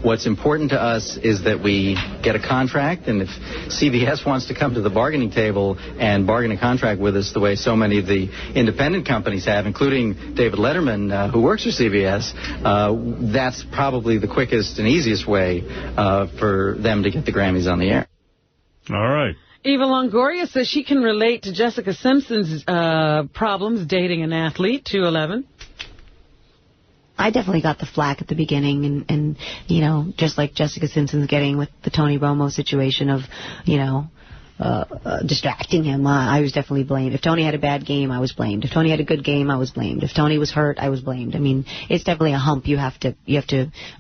What's important to us is that we get a contract, and if CBS wants to come to the bargaining table and bargain a contract with us the way so many of the independent companies have, including David Letterman, who works for CBS, that's probably the quickest and easiest way for them to get the Grammys on the air. All right. Eva Longoria says she can relate to Jessica Simpson's problems dating an athlete, 211. I definitely got the flack at the beginning, and you know, just like Jessica Simpson's getting with the Tony Romo situation of, you know, distracting him. I was definitely blamed. If Tony had a bad game, I was blamed. If Tony had a good game, I was blamed. If Tony was hurt, I was blamed. I mean, it's definitely a hump you have to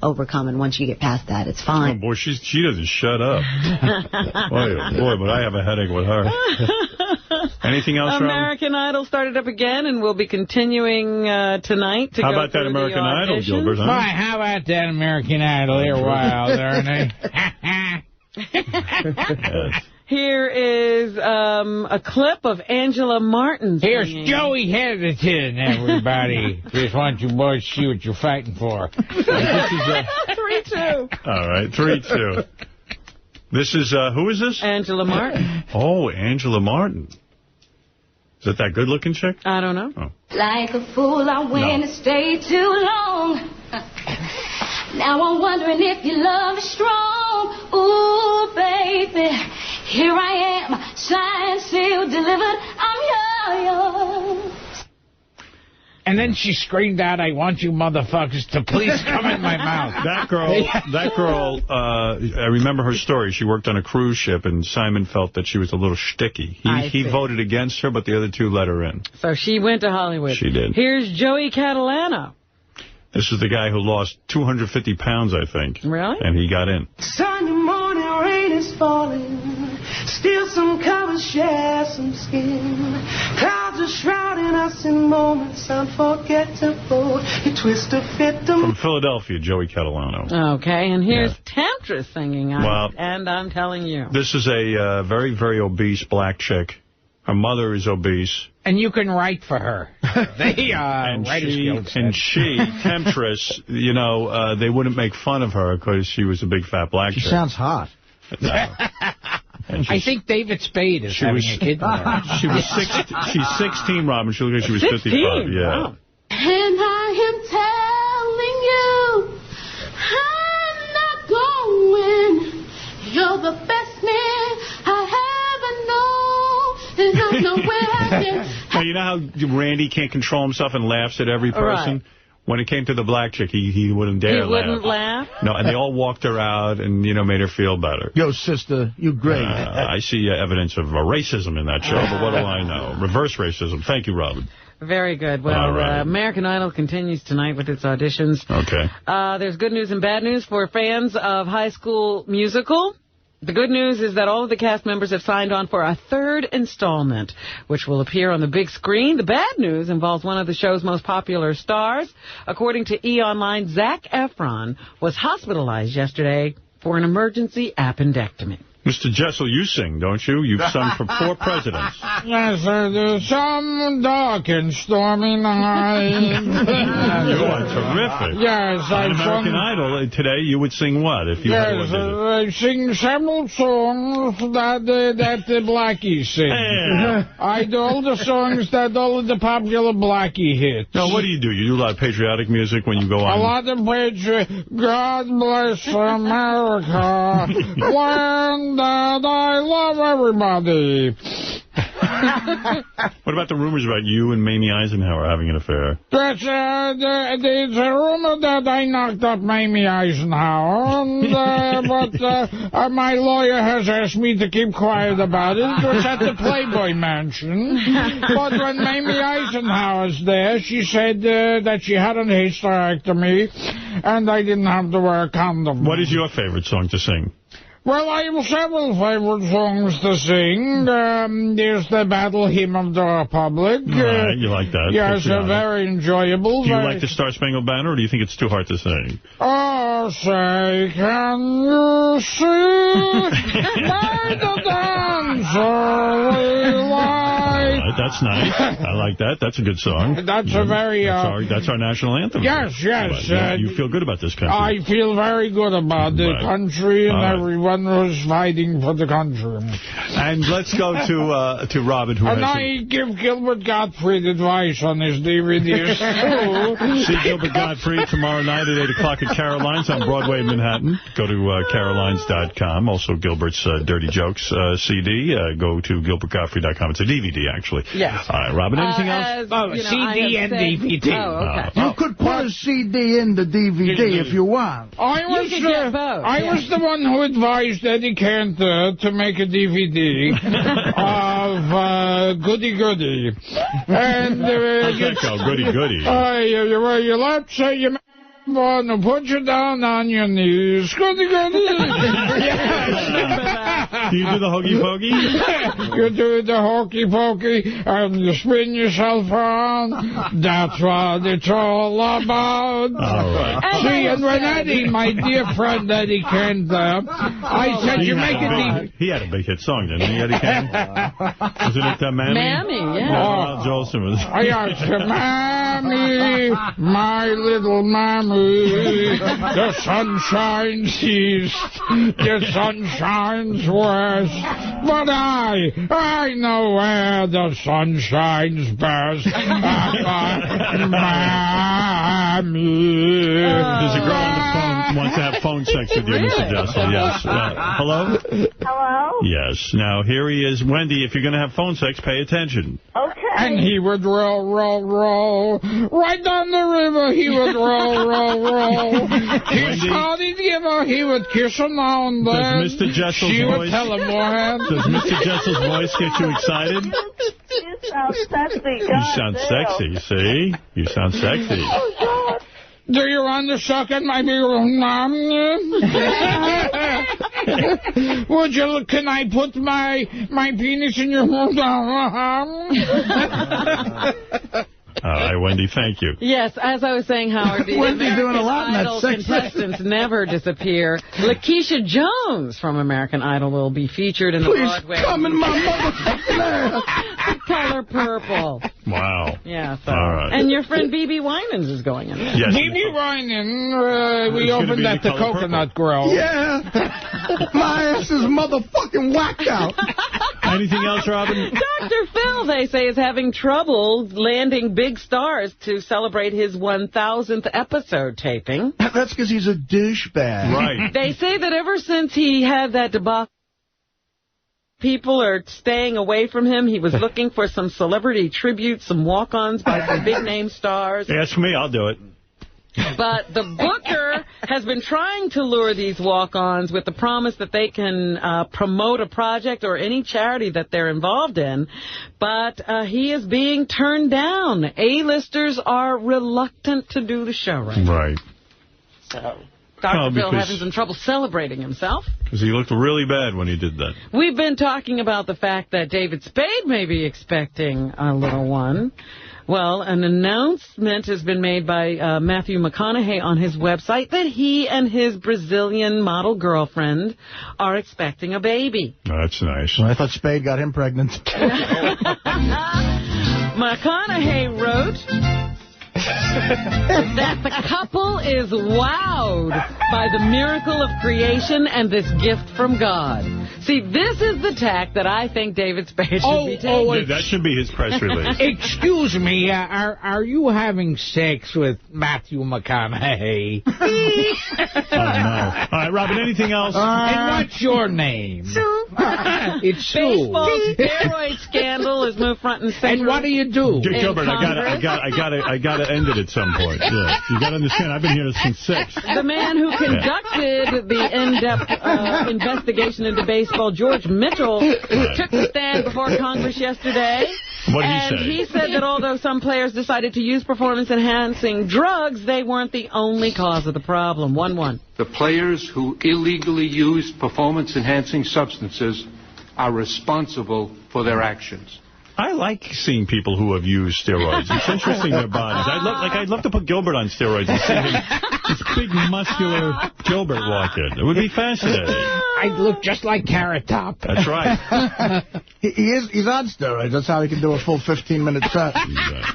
overcome, and once you get past that, it's fine. Oh, boy, she doesn't shut up. boy, but I have a headache with her. Anything else, American Idol started up again, and we'll be continuing tonight. How about that American Idol, Gilbert? Huh? Why, how about that American Idol? They're wild, aren't they? Yes. Here is a clip of Angela Martin Here's singing. Joey Hesitant, everybody. Just want you boys to see what you're fighting for. 3-2. All right, 3-2. This is, who is this? Angela Martin. Oh, Angela Martin. Is that good-looking chick? I don't know. Oh. Like a fool, I went to stay too long. Now I'm wondering if your love is strong. Ooh, baby, here I am, signed, sealed, delivered. I'm yours. And then she screamed out, I want you motherfuckers to please come in my mouth. That girl, I remember her story. She worked on a cruise ship, and Simon felt that she was a little shticky. He voted against her, but the other two let her in. So she went to Hollywood. She did. Here's Joey Catalano. This is the guy who lost 250 pounds, I think. Really? And he got in. Sunday morning, rain is falling. Still some colors share some skin. Clouds are shrouding us in moments unforgettable. You twist a fit From Philadelphia, Joey Catalano. Okay, and here's Temptress singing on Wow. it, and I'm telling you. This is a very, very obese black chick. Her mother is obese. And you can write for her. They Writers Guild said. And she, Temptress, you know, they wouldn't make fun of her because she was a big fat black chick. She sounds hot. I think David Spade is having a kid with her. She's 16, Robin. She looked like she was 55. Yeah. Wow. And I am telling you, I'm not going. You're the best man I ever know. And I know where I can. Now, you know how Randy can't control himself and laughs at every person? Right. When it came to the black chick, he wouldn't dare laugh. He wouldn't laugh? No, and they all walked her out and, you know, made her feel better. Yo, sister, you great. I see evidence of racism in that show, but what do I know? Reverse racism. Thank you, Robin. Very good. Well, All right. American Idol continues tonight with its auditions. Okay. There's good news and bad news for fans of High School Musical. The good news is that all of the cast members have signed on for a third installment, which will appear on the big screen. The bad news involves one of the show's most popular stars. According to E! Online, Zac Efron was hospitalized yesterday for an emergency appendectomy. Mr. Jessel, you sing, don't you? You've sung for 4 presidents. Yes, sir. There's some dark and stormy night. You are terrific. Yes, On American Idol today, you would sing what if you had to visit? I sing several songs that the Blackies sing. Yeah. I do all the songs that all of the popular Blackie hits. Now, what do? You do a lot of patriotic music when you go on? A lot of patriotic. God bless America. When that I love everybody. What about the rumors about you and Mamie Eisenhower having an affair? There's a rumor that I knocked up Mamie Eisenhower, but my lawyer has asked me to keep quiet about it. It was at the Playboy Mansion. But when Mamie Eisenhower's there, she said that she had a hysterectomy, and I didn't have to wear a condom. What is your favorite song to sing? Well, I have several favorite songs to sing. There's the Battle Hymn of the Republic. Right, you like that. Yes, very enjoyable. Do you like the Star Spangled Banner, or do you think it's too hard to sing? Oh, say, can you see by the dancer we light? That's nice. I like that. That's a good song. That's a very... That's our national anthem. Yes. You feel good about this country. I feel very good about the country and everyone who's fighting for the country. And let's go to Robin, who and has... I give Gilbert Gottfried advice on his DVDs, too. See Gilbert Gottfried tomorrow night at 8 o'clock at Caroline's on Broadway in Manhattan. Go to carolines.com. Also, Gilbert's Dirty Jokes CD. Go to gilbertgottfried.com. It's a DVD, actually. obviously. Yes. All right, Robin, anything else? CD and DVD. Oh, okay. You could put a CD in the DVD if you want. I was the one who advised Eddie Cantor to make a DVD of Goody Goody. And how's that go? Goody Goody. You let's say you want to put you down on your knees. Goody Goody. Do you do the hokey pokey? You do the hokey pokey and you spin yourself around. That's what it's all about. All right. See, and when Eddie, my dear friend Eddie Cantor, I said you make it. He had a big hit song, didn't he, Eddie Cantor? Wasn't it Mammy? Mammy, yeah. Jolson was. I said, Mammy, my little Mammy, the sun shines east, the sun shines west, but I know where the sun shines best. Mammy. There's a girl on the phone who wants to have phone sex with you, Mr. Jessel. Yes. Hello? Hello? Yes. Now, here he is. Wendy, if you're going to have phone sex, pay attention. Okay. And he would roll. Right down the river, he would roll. He started to give her, he would kiss her now and then. Does Mr. Jessel's she voice... would tell him more. Does Mr. Jessel's voice get you excited? You sound sexy. You sound sexy, see? You sound sexy. Oh, God. Do you want to suck at my big mom? Can I put my penis in your mouth? All right, Wendy, thank you. Yes, as I was saying, Howard, the American Idol contestants never disappear. Lakeisha Jones from American Idol will be featured in the Broadway. Please come in my motherfucking ass. Color Purple. Wow. Yeah. So. All right. And your friend B.B. Winans is going in. Yes. B.B. Winans, we opened at the Coconut Grill. Yeah. My ass is motherfucking whacked out. Anything else, Robin? Dr. Phil, they say, is having trouble landing big stars to celebrate his 1,000th episode taping. That's because he's a douchebag. Right. They say that ever since he had that debacle, people are staying away from him. He was looking for some celebrity tribute, some walk-ons by some big-name stars. Ask me, I'll do it. But the booker has been trying to lure these walk-ons with the promise that they can promote a project or any charity that they're involved in. But he is being turned down. A-listers are reluctant to do the show right now. Right. So Dr. Phil having some trouble celebrating himself. Because he looked really bad when he did that. We've been talking about the fact that David Spade may be expecting a little one. Well, an announcement has been made by Matthew McConaughey on his website that he and his Brazilian model girlfriend are expecting a baby. Oh, that's nice. Well, I thought Spade got him pregnant. McConaughey wrote that the couple is wowed by the miracle of creation and this gift from God. See, this is the tack that I think David Spade should be taking. Yeah, that should be his press release. Excuse me, are you having sex with Matthew McConaughey? Oh, no. All right, Robin, anything else? And what's your name? Sue. It's Sue. Baseball's steroid scandal is moved front and center. And what do you do? Gilbert, I gotta end it at some point. Yeah. You gotta understand, I've been here since 6. The man who conducted the in-depth investigation into baseball, George Mitchell, took the stand before Congress yesterday. What did he say? And he said that although some players decided to use performance-enhancing drugs, they weren't the only cause of the problem. 1-1. The players who illegally use performance-enhancing substances are responsible for their actions. I like seeing people who have used steroids. It's interesting, their bodies. I'd love to put Gilbert on steroids and see him, this big, muscular Gilbert walk in. It would be fascinating. I'd look just like Carrot Top. That's right. He's on steroids. That's how he can do a full 15-minute set.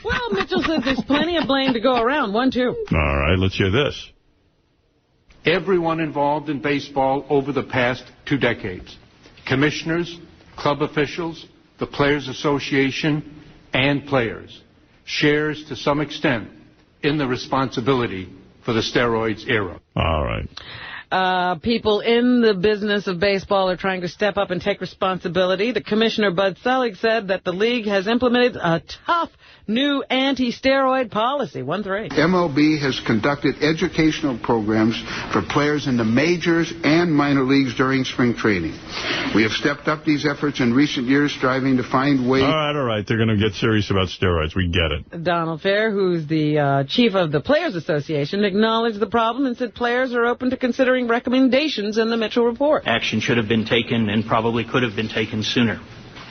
Well, Mitchell says there's plenty of blame to go around. 1-2. All right, let's hear this. Everyone involved in baseball over the past 2 decades, commissioners, club officials, the Players Association, and players, shares to some extent in the responsibility for the steroids era. All right. People in the business of baseball are trying to step up and take responsibility. The commissioner, Bud Selig, said that the league has implemented a tough new anti-steroid policy. 1-3. MLB has conducted educational programs for players in the majors and minor leagues during spring training. We have stepped up these efforts in recent years, striving to find ways... All right. They're going to get serious about steroids. We get it. Donald Fair, who's the chief of the Players Association, acknowledged the problem and said players are open to considering recommendations in the Mitchell Report. Action should have been taken and probably could have been taken sooner.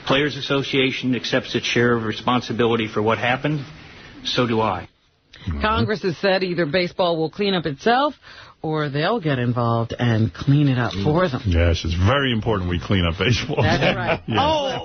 Players Association accepts its share of responsibility for what happened. So do I. Congress has said either baseball will clean up itself or they'll get involved and clean it up for them. Yes, it's very important we clean up baseball. That's right.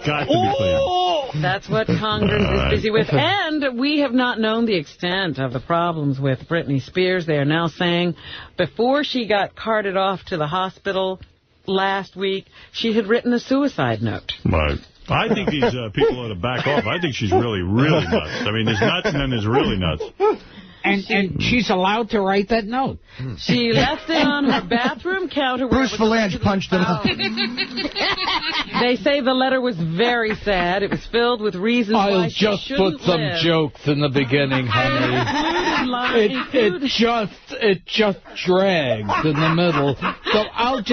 Got to be clean. That's what Congress is busy with. And we have not known the extent of the problems with Britney Spears. They are now saying before she got carted off to the hospital last week, she had written a suicide note. Right. I think these people ought to back off. I think she's really, really nuts. I mean, there's nuts and then there's really nuts. And she's allowed to write that note. She left it on her bathroom counter. Bruce Valanche punched it up. They say the letter was very sad. It was filled with reasons why she shouldn't live. I'll just put some jokes in the beginning, honey. It just drags in the middle. So I'll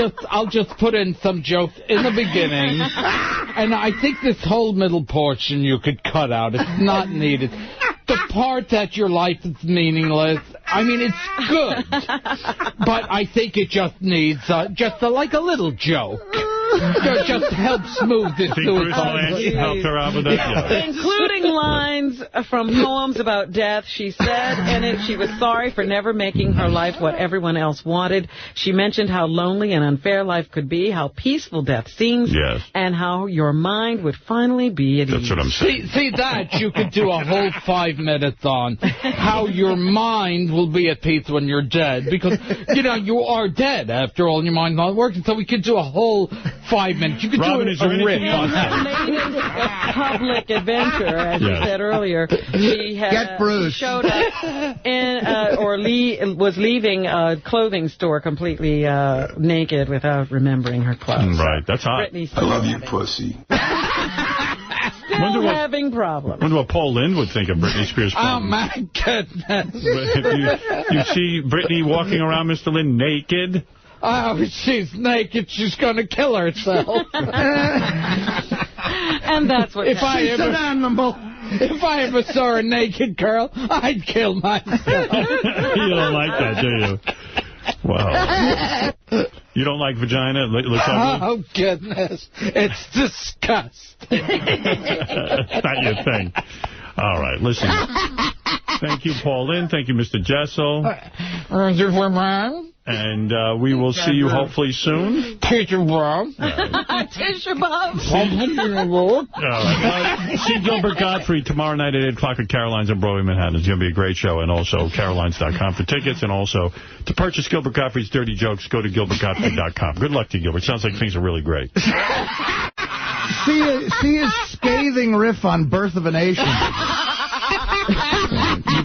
just put in some jokes in the beginning. And I think this whole middle portion you could cut out. It's not needed. The part that your life is meaningless, I mean, it's good. But I think it just needs like a little joke. Just help smooth this suicide. Helped her out with that. Including lines from poems about death. She said in it she was sorry for never making her life what everyone else wanted. She mentioned how lonely and unfair life could be, how peaceful death seems, and how your mind would finally be at ease. That's what I'm saying. See that you could do a whole 5 minutes on how your mind will be at peace when you're dead. Because, you are dead after all, and your mind's not working. So we could do a whole 5 minutes. You could do a riff on that. Public adventure, as you said earlier. She showed up in, was leaving a clothing store completely naked without remembering her clothes. Right, that's hot. I love you, pussy. Still having problems. I wonder what Paul Lynde would think of Britney Spears' problems. Oh, my goodness. You see Britney walking around, Mr. Lynde, naked? Oh, she's naked. She's going to kill herself. And that's what If I ever saw a naked girl, I'd kill myself. You don't like that, do you? Wow. You don't like vagina? It looks ugly? Oh, goodness. It's disgusting. It's not your thing. All right, listen. Thank you, Paul Lynde. Thank you, Mr. Jessel. And we will see you hopefully soon. Teacher Bob. Teacher Bob. See Gilbert Gottfried tomorrow night at 8 o'clock at Caroline's in Broadway, Manhattan. It's going to be a great show. And also Carolines.com for tickets. And also to purchase Gilbert Gottfried's Dirty Jokes, go to GilbertGottfried.com. Good luck to you, Gilbert. Sounds like things are really great. See his scathing riff on Birth of a Nation.